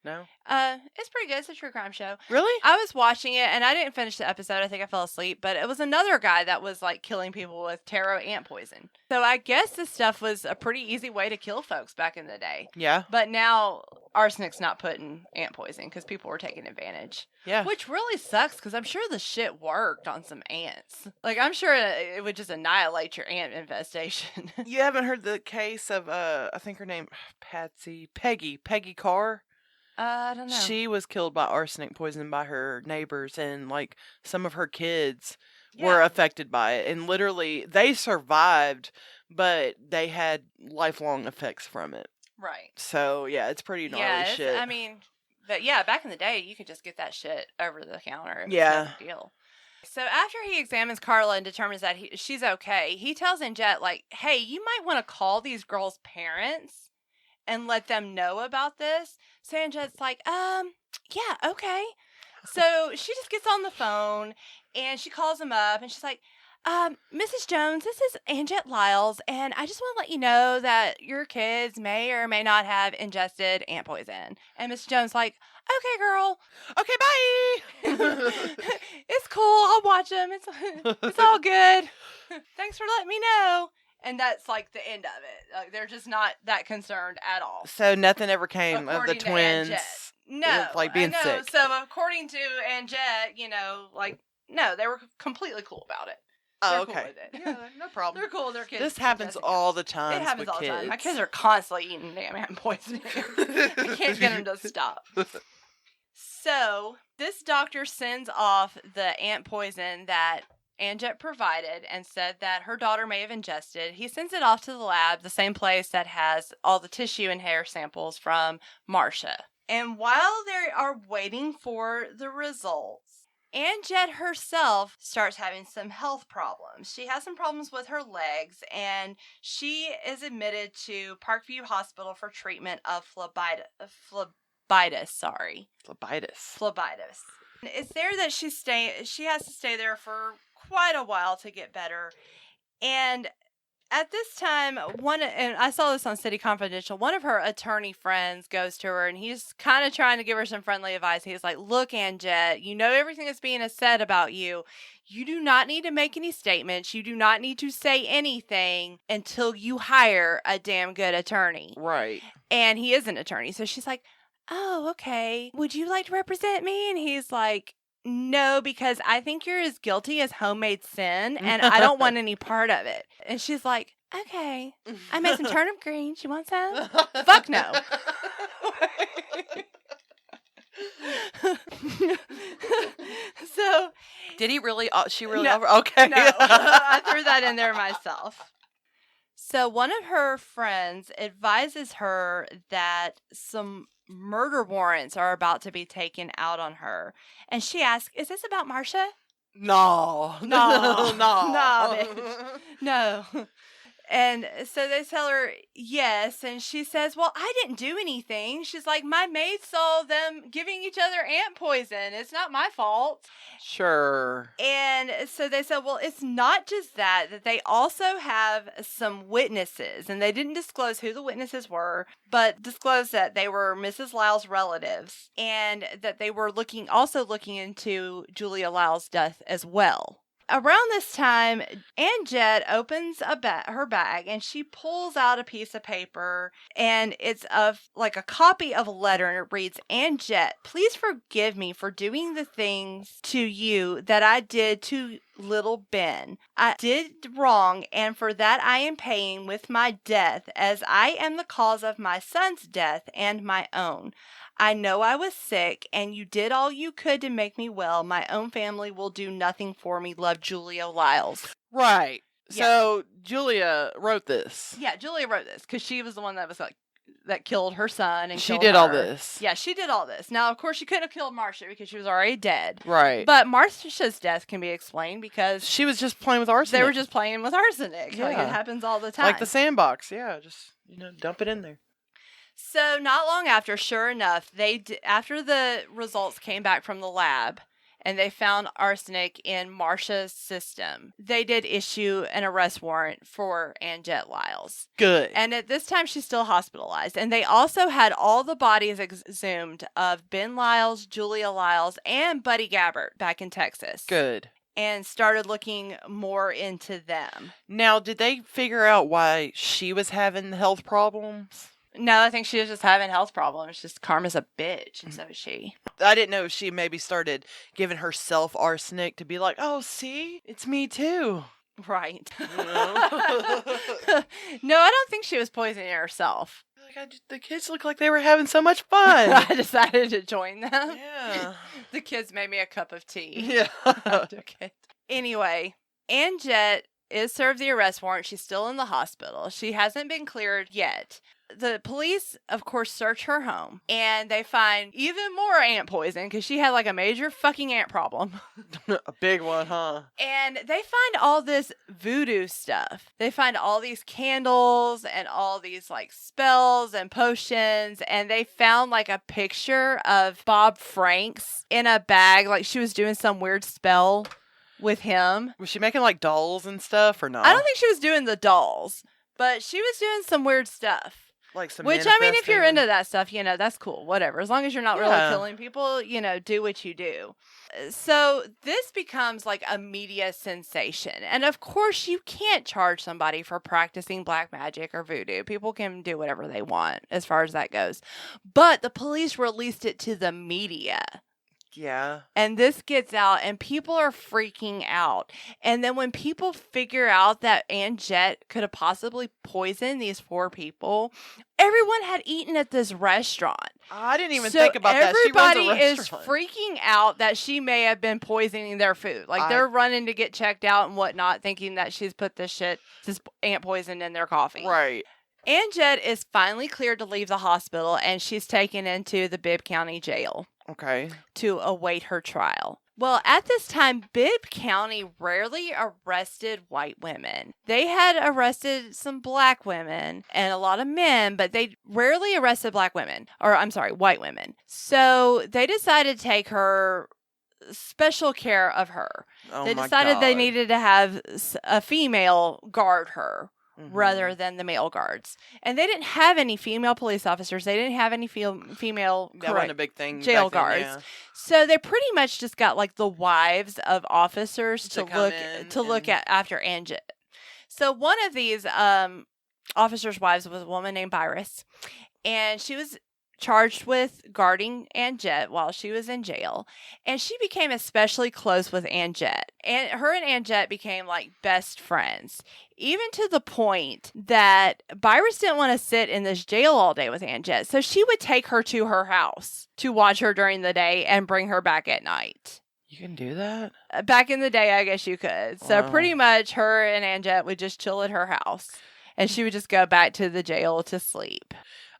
No? It's pretty good. It's a true crime show. Really? I was watching it, and I didn't finish the episode. I think I fell asleep. But it was another guy that was, like, killing people with taro ant poison. So I guess this stuff was a pretty easy way to kill folks back in the day. Yeah. But now arsenic's not put in ant poison because people were taking advantage. Yeah. Which really sucks because I'm sure the shit worked on some ants. Like, I'm sure it would just annihilate your ant infestation. You haven't heard the case of, I think her name, Peggy Carr? I don't know. She was killed by arsenic poison by her neighbors, and, like, some of her kids were affected by it. And literally, they survived, but they had lifelong effects from it. Right. So, yeah, it's pretty gnarly shit. I mean, but yeah, back in the day, you could just get that shit over the counter. It was no big deal. So after he examines Carla and determines that she's okay, he tells Anjette, like, hey, you might want to call these girls' parents and let them know about this. So Anjette's like, yeah, okay. So she just gets on the phone and she calls him up and she's like, Mrs. Jones, this is Anjette Lyles, and I just want to let you know that your kids may or may not have ingested ant poison. And Mrs. Jones like, okay, girl. Okay, bye. It's cool. I'll watch them. It's all good. Thanks for letting me know. And that's, like, the end of it. Like, they're just not that concerned at all. So nothing ever came of the twins. No. Like, being sick. So according to Anjette, like, no, they were completely cool about it. Oh, They're okay. Cool with it. Yeah, no problem. They're cool with their kids. This happens all the time. It happens with all the kids. time. My kids are constantly eating damn ant poisoning. I can't get them to stop. So this doctor sends off the ant poison that Anjette provided and said that her daughter may have ingested. He sends it off to the lab, the same place that has all the tissue and hair samples from Marcia. And while they are waiting for the results, Anjette herself starts having some health problems. She has some problems with her legs, and she is admitted to Parkview Hospital for treatment of phlebitis. It's there that she has to stay there for quite a while to get better. And at this time, and I saw this on City Confidential, one of her attorney friends goes to her and he's kind of trying to give her some friendly advice. He's like, look, Anjette, you know everything that's being said about you. You do not need to make any statements. You do not need to say anything until you hire a damn good attorney. Right. And he is an attorney. So she's like, oh, okay. Would you like to represent me? And he's like, no, because I think you're as guilty as homemade sin, and I don't want any part of it. And she's like, okay. I made some turnip greens. You want some? Fuck no. So, did he really? She really? No, okay. No, I threw that in there myself. So one of her friends advises her that some murder warrants are about to be taken out on her. And she asks, is this about Marcia? No. No, bitch. No. And so they tell her yes, and she says, well, I didn't do anything. She's like, my maid saw them giving each other ant poison. It's not my fault. Sure. And so they said, well, it's not just that they also have some witnesses, and they didn't disclose who the witnesses were, but disclosed that they were Mrs. Lyles' relatives, and that they were also looking into Julia Lyles' death as well. Around this time, Anjette opens her bag and she pulls out a piece of paper, and it's like a copy of a letter, and it reads, Anjette, please forgive me for doing the things to you that I did to little Ben. I did wrong, and for that I am paying with my death, as I am the cause of my son's death and my own. I know I was sick, and you did all you could to make me well. My own family will do nothing for me. Love, Julia Lyles. Right. Yeah. So Julia wrote this. Yeah, Julia wrote this because she was the one that was like that killed her son. And she killed did all her. this. Yeah, she did all this. Now, of course, she couldn't have killed Marcia because she was already dead. Right. But Marcia's death can be explained because she was just playing with arsenic. They were just playing with arsenic. Yeah. Like, it happens all the time. Like the sandbox. Yeah, just, dump it in there. So not long after, sure enough, after the results came back from the lab, and they found arsenic in Marcia's system, they did issue an arrest warrant for Anjette Lyles. Good. And at this time, she's still hospitalized. And they also had all the bodies exhumed of Ben Lyles, Julia Lyles, and Buddy Gabbert back in Texas. Good. And started looking more into them. Now, did they figure out why she was having health problems? No, I think she was just having health problems. Just Karma's a bitch, and so is she. I didn't know if she maybe started giving herself arsenic to be like, oh, see? It's me too. Right. No, I don't think she was poisoning herself. Like, the kids look like they were having so much fun. I decided to join them. Yeah. The kids made me a cup of tea. Yeah. Okay. Anyway, Anjette is served the arrest warrant. She's still in the hospital. She hasn't been cleared yet. The police, of course, search her home, and they find even more ant poison because she had like a major fucking ant problem. A big one, huh? And they find all this voodoo stuff. They find all these candles and all these like spells and potions, and they found like a picture of Bob Franks in a bag, like she was doing some weird spell with him. Was she making like dolls and stuff or not? I don't think she was doing the dolls, but she was doing some weird stuff. Like some Which, I mean, if you're manifesting. into that stuff, that's cool. Whatever. As long as you're not really killing people, do what you do. So this becomes like a media sensation. And of course, you can't charge somebody for practicing black magic or voodoo. People can do whatever they want as far as that goes. But the police released it to the media. Yeah. And this gets out, and people are freaking out. And then when people figure out that Anjette could have possibly poisoned these 4 people, everyone had eaten at this restaurant. I didn't even think about that. She runs a Everybody is restaurant. freaking out that she may have been poisoning their food. Like, they're running to get checked out and whatnot, thinking that she's put this ant poison in their coffee. Right. Anjette is finally cleared to leave the hospital, and she's taken into the Bibb County Jail. Okay. To await her trial. Well, at this time, Bibb County rarely arrested white women. They had arrested some black women and a lot of men, but they rarely arrested white women. So they decided to take her special care of her. Oh, they my decided they God. needed to have a female guard her. Rather than the male guards. And they didn't have any female police officers. They didn't have any female That wasn't a big thing. jail back then, guards. So they pretty much just got like the wives of officers to look at after Anjette. So one of these officers' wives was a woman named Iris, and she was charged with guarding Anjette while she was in jail, and she became especially close with Anjette. And her and Anjette became like best friends, even to the point that Iris didn't want to sit in this jail all day with Anjette, so she would take her to her house to watch her during the day and bring her back at night. You can do that? Back in the day, I guess you could. So pretty much her and Anjette would just chill at her house, and she would just go back to the jail to sleep.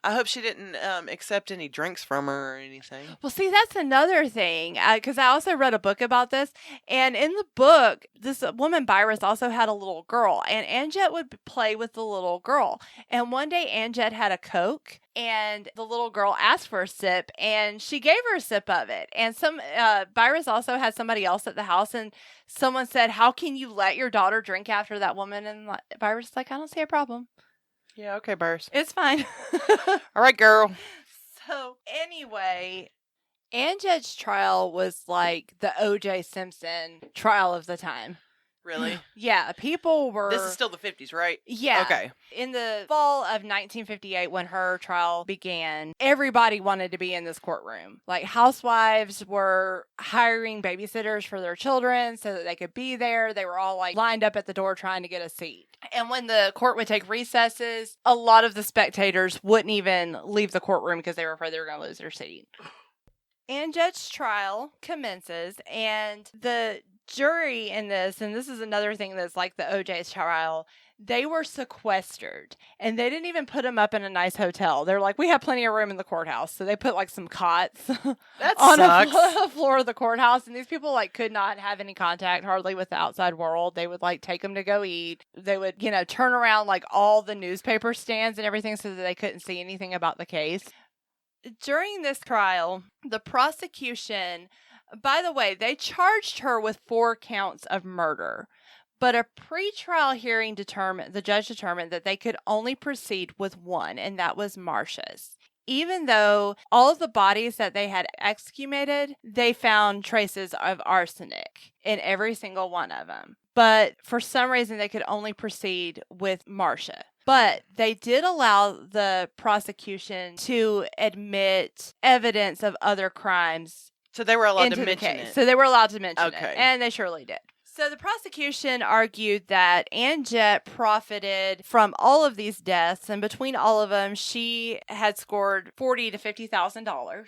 I hope she didn't accept any drinks from her or anything. Well, see, that's another thing, because I also read a book about this, and in the book, this woman, Iris, also had a little girl, and Anjette would play with the little girl. And one day, Anjette had a Coke, and the little girl asked for a sip, and she gave her a sip of it. And Iris also had somebody else at the house, and someone said, "How can you let your daughter drink after that woman?" And Iris was like, "I don't see a problem. Yeah, okay, Burrs. It's fine." All right, girl. So anyway, Anjette's trial was like the O.J. Simpson trial of the time. Really? Yeah, people were... This is still the 50s, right? Yeah. Okay. In the fall of 1958, when her trial began, everybody wanted to be in this courtroom. Like, housewives were hiring babysitters for their children so that they could be there. They were all, like, lined up at the door trying to get a seat. And when the court would take recesses, a lot of the spectators wouldn't even leave the courtroom because they were afraid they were going to lose their seat. Anjette's trial commences, and the jury in this, and this is another thing that's like the OJ's trial, they were sequestered, and they didn't even put them up in a nice hotel. They're like, we have plenty of room in the courthouse, so they put like some cots That on sucks. the floor of the courthouse, and these people like could not have any contact hardly with the outside world. They would like take them to go eat. They would, turn around like all the newspaper stands and everything so that they couldn't see anything about the case. During this trial, the prosecution, by the way, they charged her with 4 counts of murder. But a pretrial hearing the judge determined that they could only proceed with 1, and that was Marcia's. Even though all of the bodies that they had exhumated, they found traces of arsenic in every single one of them. But for some reason, they could only proceed with Marcia. But they did allow the prosecution to admit evidence of other crimes. So they were allowed into to the mention case. it. So they were allowed to mention it. Okay. And they surely did. So the prosecution argued that Anjette profited from all of these deaths, and between all of them, she had scored $40,000 to $50,000,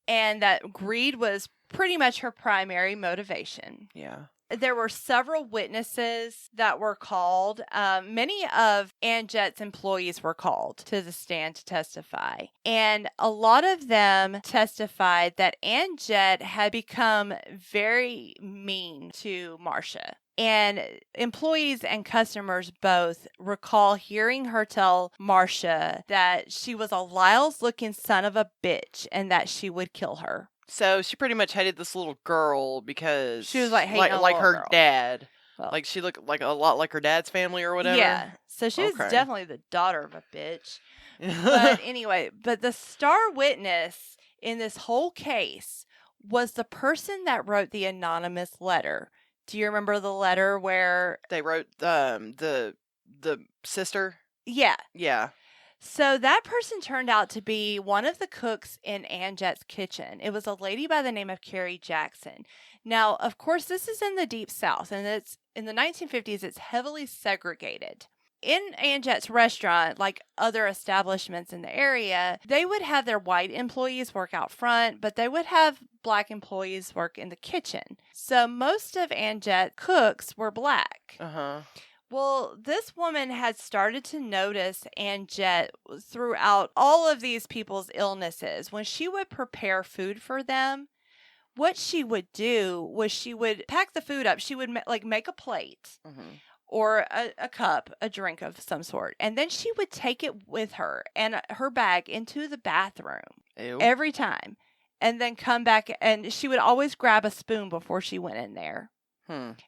and that greed was pretty much her primary motivation. Yeah. There were several witnesses that were called. Many of Anjette's employees were called to the stand to testify. And a lot of them testified that Anjette had become very mean to Marcia. And employees and customers both recall hearing her tell Marcia that she was a Lyles-looking son of a bitch and that she would kill her. So she pretty much hated this little girl because she was like hating like her girl. dad. Well, like she looked like a lot like her dad's family or whatever. Yeah. So she was Okay. definitely the daughter of a bitch. But anyway, the star witness in this whole case was the person that wrote the anonymous letter. Do you remember the letter where they wrote the sister? Yeah. Yeah. So that person turned out to be one of the cooks in Anjette's kitchen. It was a lady by the name of Carrie Jackson. Now, of course, this is in the Deep South, and it's in the 1950s, it's heavily segregated. In Anjette's restaurant, like other establishments in the area, they would have their white employees work out front, but they would have black employees work in the kitchen. So most of Anjette's cooks were black. Uh-huh. Well, this woman had started to notice Anjette throughout all of these people's illnesses. When she would prepare food for them, what she would do was she would pack the food up. She would make a plate or a cup, a drink of some sort. And then she would take it with her and her bag into the bathroom. Ew. Every time. And then come back, and she would always grab a spoon before she went in there.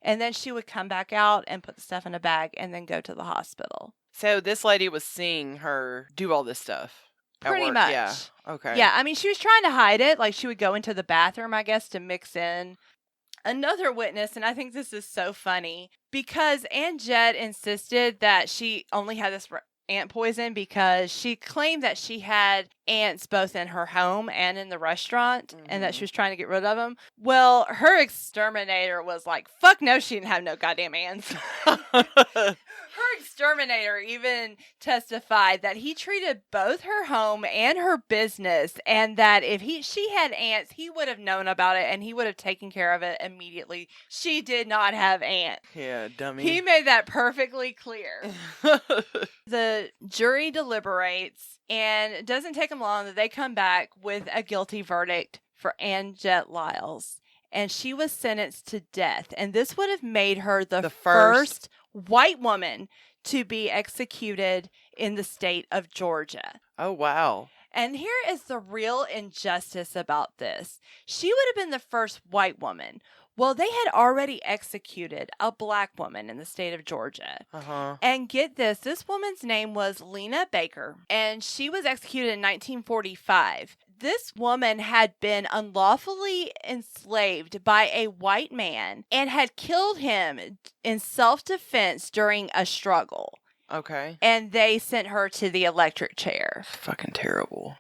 And then she would come back out and put the stuff in a bag and then go to the hospital. So this lady was seeing her do all this stuff. Pretty much. Yeah. Okay. Yeah, I mean, she was trying to hide it. Like, she would go into the bathroom, I guess, to mix in. Another witness, and I think this is so funny, because Anjette insisted that she only had this ant poison because she claimed that she had ants both in her home and in the restaurant and that she was trying to get rid of them. Well, her exterminator was like, fuck no, she didn't have no goddamn ants. Her exterminator even testified that he treated both her home and her business, and that if she had ants, he would have known about it and he would have taken care of it immediately. She did not have ants. Yeah, dummy. He made that perfectly clear. The jury deliberates, and it doesn't take them long that they come back with a guilty verdict for Anjette Lyles. And she was sentenced to death. And this would have made her the first white woman to be executed in the state of Georgia. Oh, wow. And here is the real injustice about this. She would have been the first white woman. Well, they had already executed a black woman in the state of Georgia. And get this woman's name was Lena Baker, and she was executed in 1945. This woman had been unlawfully enslaved by a white man and had killed him in self-defense during a struggle. Okay. And they sent her to the electric chair. Fucking terrible.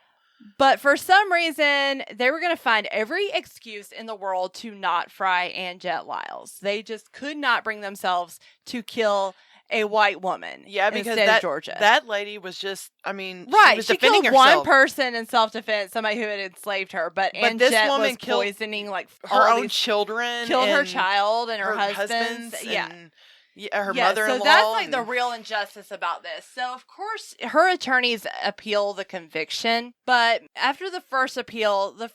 But for some reason, they were going to find every excuse in the world to not fry Anjette Lyles. They just could not bring themselves to kill a white woman. Yeah, because instead of Georgia. that lady was just, I mean, right. she was She defending killed herself. one person in self-defense, somebody who had enslaved her. But Anjette this woman was killed poisoning like her own children. killed her and child and her husband's. Yeah. And her mother-in-law. So that's like the real injustice about this. So of course her attorneys appeal the conviction, but after the first appeal, the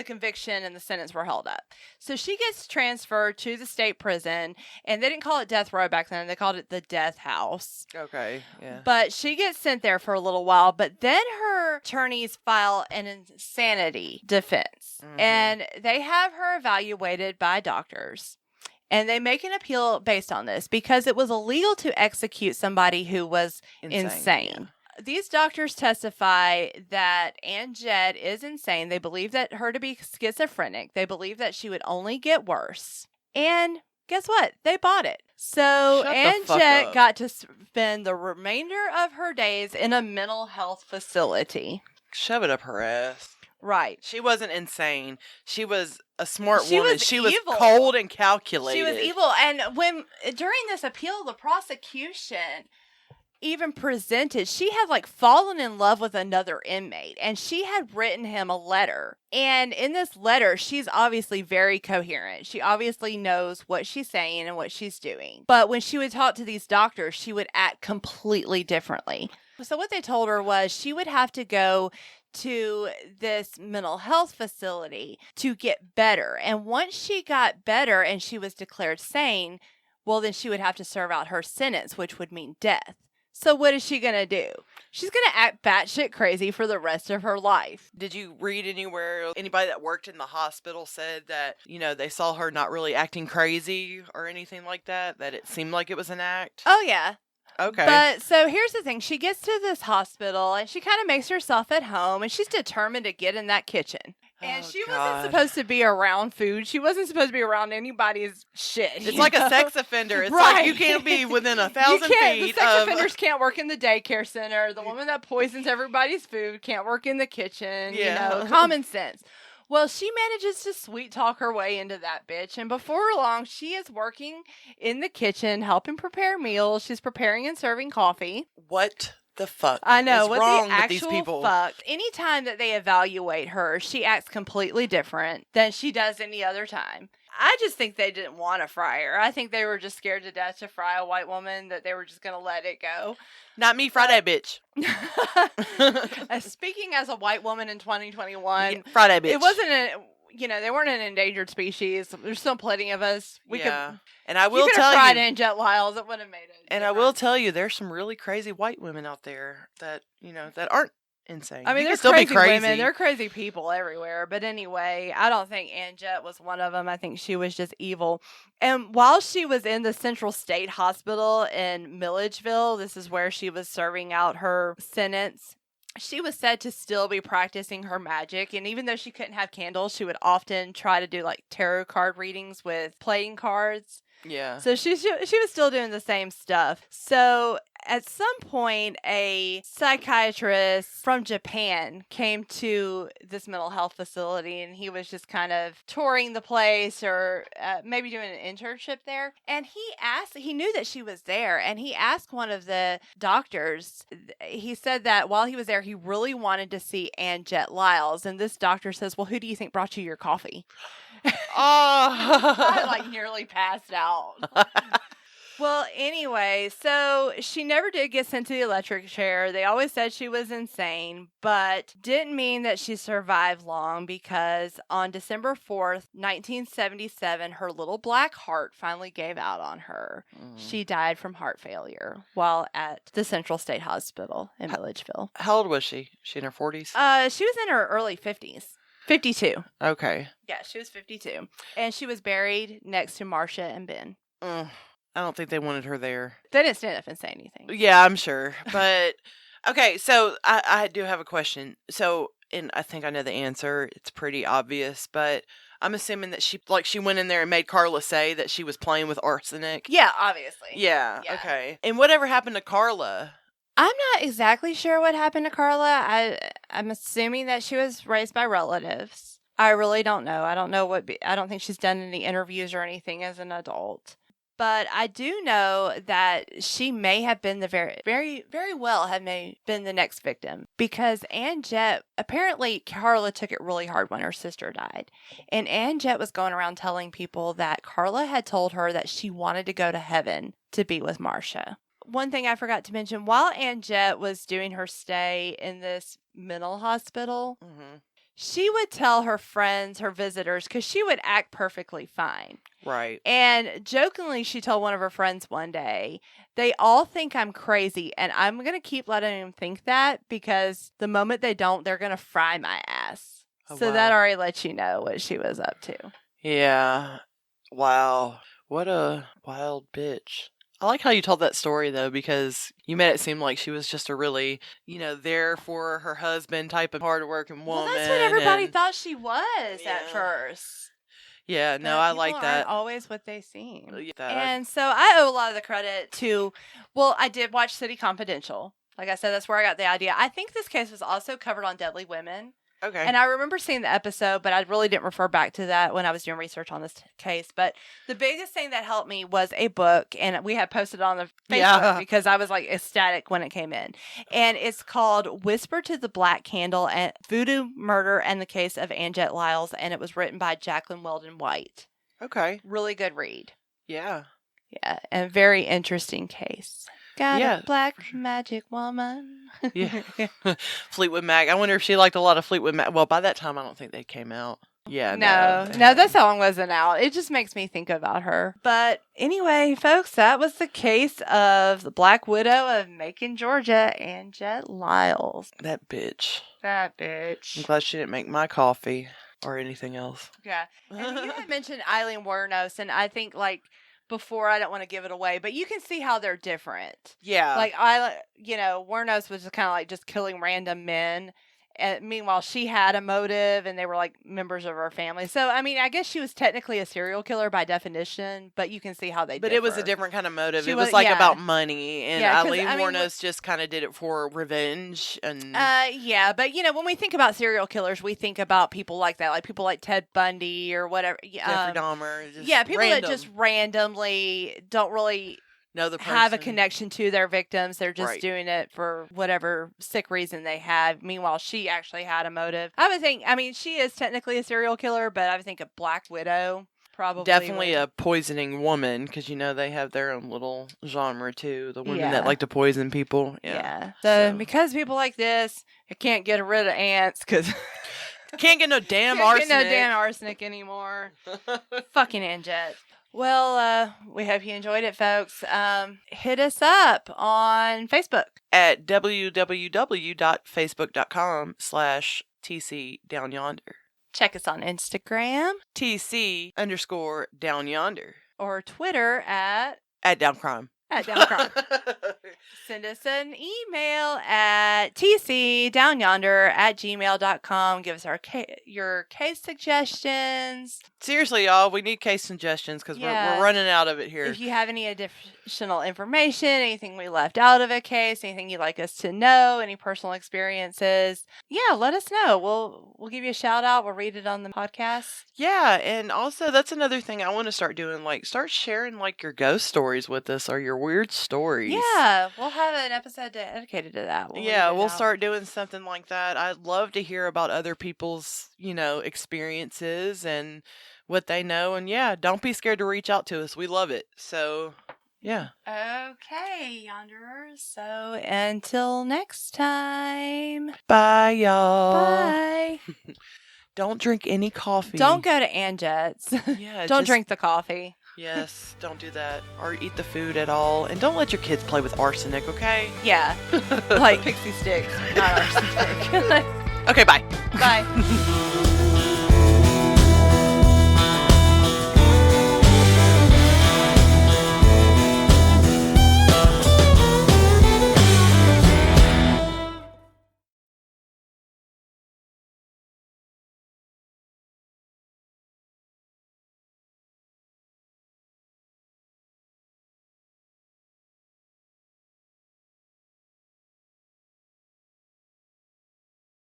conviction and the sentence were held up. So she gets transferred to the state prison, and they didn't call it death row back then. They called it the death house. Okay, yeah. But she gets sent there for a little while, but then her attorneys file an insanity defense, and they have her evaluated by doctors. And they make an appeal based on this because it was illegal to execute somebody who was insane. Yeah. These doctors testify that Anjette is insane. They believe that her to be schizophrenic. They believe that she would only get worse. And guess what? They bought it. So Anjette got to spend the remainder of her days in a mental health facility. Shove it up her ass. Right. She wasn't insane. She was a smart woman. She was was cold and calculated. She was evil. And during this appeal, the prosecution even presented, she had like fallen in love with another inmate, and she had written him a letter. And in this letter, she's obviously very coherent. She obviously knows what she's saying and what she's doing. But when she would talk to these doctors, she would act completely differently. So what they told her was she would have to go to this mental health facility to get better. And once she got better and she was declared sane, well, then she would have to serve out her sentence, which would mean death. So what is she going to do? She's going to act batshit crazy for the rest of her life. Did you read anywhere anybody that worked in the hospital said that, they saw her not really acting crazy or anything like that? That it seemed like it was an act? Oh, yeah. Okay. But so here's the thing. She gets to this hospital and she kind of makes herself at home, and she's determined to get in that kitchen. And she wasn't supposed to be around food. She wasn't supposed to be around anybody's shit. It's like a sex offender. It's right. like you can't be within 1,000 feet. The sex offenders can't work in the daycare center. The woman that poisons everybody's food can't work in the kitchen. Yeah. Common sense. Well, she manages to sweet talk her way into that bitch. And before long, she is working in the kitchen, helping prepare meals. She's preparing and serving coffee. What the fuck? I know. What's wrong with these people? Fuck? Anytime that they evaluate her, she acts completely different than she does any other time. I just think they didn't want to fry her. I think they were just scared to death to fry a white woman, that they were just going to let it go. Not me, fry that bitch. Speaking as a white woman in 2021, yeah, fry that bitch. It wasn't they weren't an endangered species. There's still plenty of us. And I will tell you, fried Anjette Lyles, it would have made it. And I will tell you, there's some really crazy white women out there that that aren't insane. I mean, there's still crazy women. They're crazy people everywhere. But anyway, I don't think Anjette was one of them. I think she was just evil. And while she was in the Central State Hospital in Milledgeville, this is where she was serving out her sentence, she was said to still be practicing her magic. And even though she couldn't have candles, she would often try to do like tarot card readings with playing cards. Yeah. So she was still doing the same stuff. So at some point, a psychiatrist from Japan came to this mental health facility, and he was just kind of touring the place or maybe doing an internship there. And he knew that she was there, and he asked one of the doctors, he said that while he was there, he really wanted to see Anjette Lyles. And this doctor says, well, who do you think brought you your coffee? I nearly passed out. Well, anyway, so she never did get sent to the electric chair. They always said she was insane, but didn't mean that she survived long, because on December 4th, 1977, her little black heart finally gave out on her. She died from heart failure while at the Central State Hospital in Milledgeville. How old was she? She in her 40s? She was in her early 50s. 52. Okay. Yeah, she was 52. And she was buried next to Marcia and Ben. I don't think they wanted her there. They didn't stand up and say anything. Yeah, I'm sure. But, okay, so I do have a question. So, and I think I know the answer. It's pretty obvious, but I'm assuming that she went in there and made Carla say that she was playing with arsenic. Yeah, obviously. Yeah. Okay. And whatever happened to Carla? I'm not exactly sure what happened to Carla. I'm assuming that she was raised by relatives. I really don't know. I don't know I don't think she's done any interviews or anything as an adult. But I do know that she may have been the very well have may been the next victim, because Anjette, apparently Carla took it really hard when her sister died. And Anjette was going around telling people that Carla had told her that she wanted to go to heaven to be with Marcia. One thing I forgot to mention, while Anjette was doing her stay in this mental hospital, she would tell her friends, her visitors, because she would act perfectly fine. Right. And jokingly, she told one of her friends one day, they all think I'm crazy, and I'm going to keep letting them think that, because the moment they don't, they're going to fry my ass. Oh, so wow. that already lets you know what she was up to. Yeah. Wow. What a wild bitch. I like how you told that story, though, because you made it seem like she was just a really, there for her husband type of hardworking woman. Well, that's what everybody thought she was at first. Yeah, no, But I like that. Aren't always what they seem. That And so I owe a lot of the credit to, I did watch City Confidential. Like I said, that's where I got the idea. I think this case was also covered on Deadly Women. Okay. And I remember seeing the episode, but I really didn't refer back to that when I was doing research on this case. But the biggest thing that helped me was a book, and we had posted it on the Facebook because I was like ecstatic when it came in. And it's called Whisper to the Black Candle and Voodoo Murder and the Case of Anjette Lyles, and it was written by Jaclyn Weldon White. Okay. Really good read. Yeah. Yeah, and very interesting case. Got Yeah. a black magic woman. Yeah. Fleetwood Mac. I wonder if she liked a lot of Fleetwood Mac. Well, by that time, I don't think they came out. Yeah. No, that song wasn't out. It just makes me think about her. But anyway, folks, that was the case of the Black Widow of Macon, Georgia, Anjette Lyles. That bitch. That bitch. I'm glad she didn't make my coffee or anything else. Yeah. And you had mentioned Eileen Wuornos, and I think, before, I don't want to give it away, but you can see how they're different. Yeah. Wuornos was just kind of just killing random men. And meanwhile, she had a motive, and they were members of her family. So, I mean, I guess she was technically a serial killer by definition, but you can see how they differ. But it was a different kind of motive. It was about money, and Eileen Wuornos just kind of did it for revenge. And but when we think about serial killers, we think about people like that, like people like Ted Bundy or whatever. Jeffrey Dahmer. People that just randomly don't really know the person, have a connection to their victims. They're just doing it for whatever sick reason they have. Meanwhile, she actually had a motive. I would think, she is technically a serial killer, but I would think a Black Widow probably. Definitely a poisoning woman, because they have their own little genre too. The women that like to poison people. Yeah. So because people like this, I can't get rid of ants because can't get no damn arsenic. Can't get no damn arsenic anymore. Fucking Anjette. Well, we hope you enjoyed it, folks. Hit us up on Facebook at www.facebook.com/TC-Down-Yonder. Check us on Instagram, TC_Down-Yonder. or Twitter at Downcrime. Send us an email at tcdownyonder@gmail.com. Give us your case suggestions. Seriously, y'all, we need case suggestions because we're running out of it here. If you have any additional information, anything we left out of a case, anything you'd like us to know, any personal experiences, let us know. We'll give you a shout out. We'll read it on the podcast. Yeah, and also that's another thing I want to start doing. Start sharing your ghost stories with us or your weird stories. Yeah, we'll have an episode dedicated to that. We'll start doing something like that. I'd love to hear about other people's, experiences and what they know. And don't be scared to reach out to us. We love it. So, yeah. Okay, Yonderers. So until next time. Bye, y'all. Bye. Don't drink any coffee. Don't go to Anjette's. Yeah. Don't drink the coffee. Yes, don't do that. Or eat the food at all. And don't let your kids play with arsenic, okay? Yeah. Like pixie sticks, not arsenic. Okay, bye. Bye.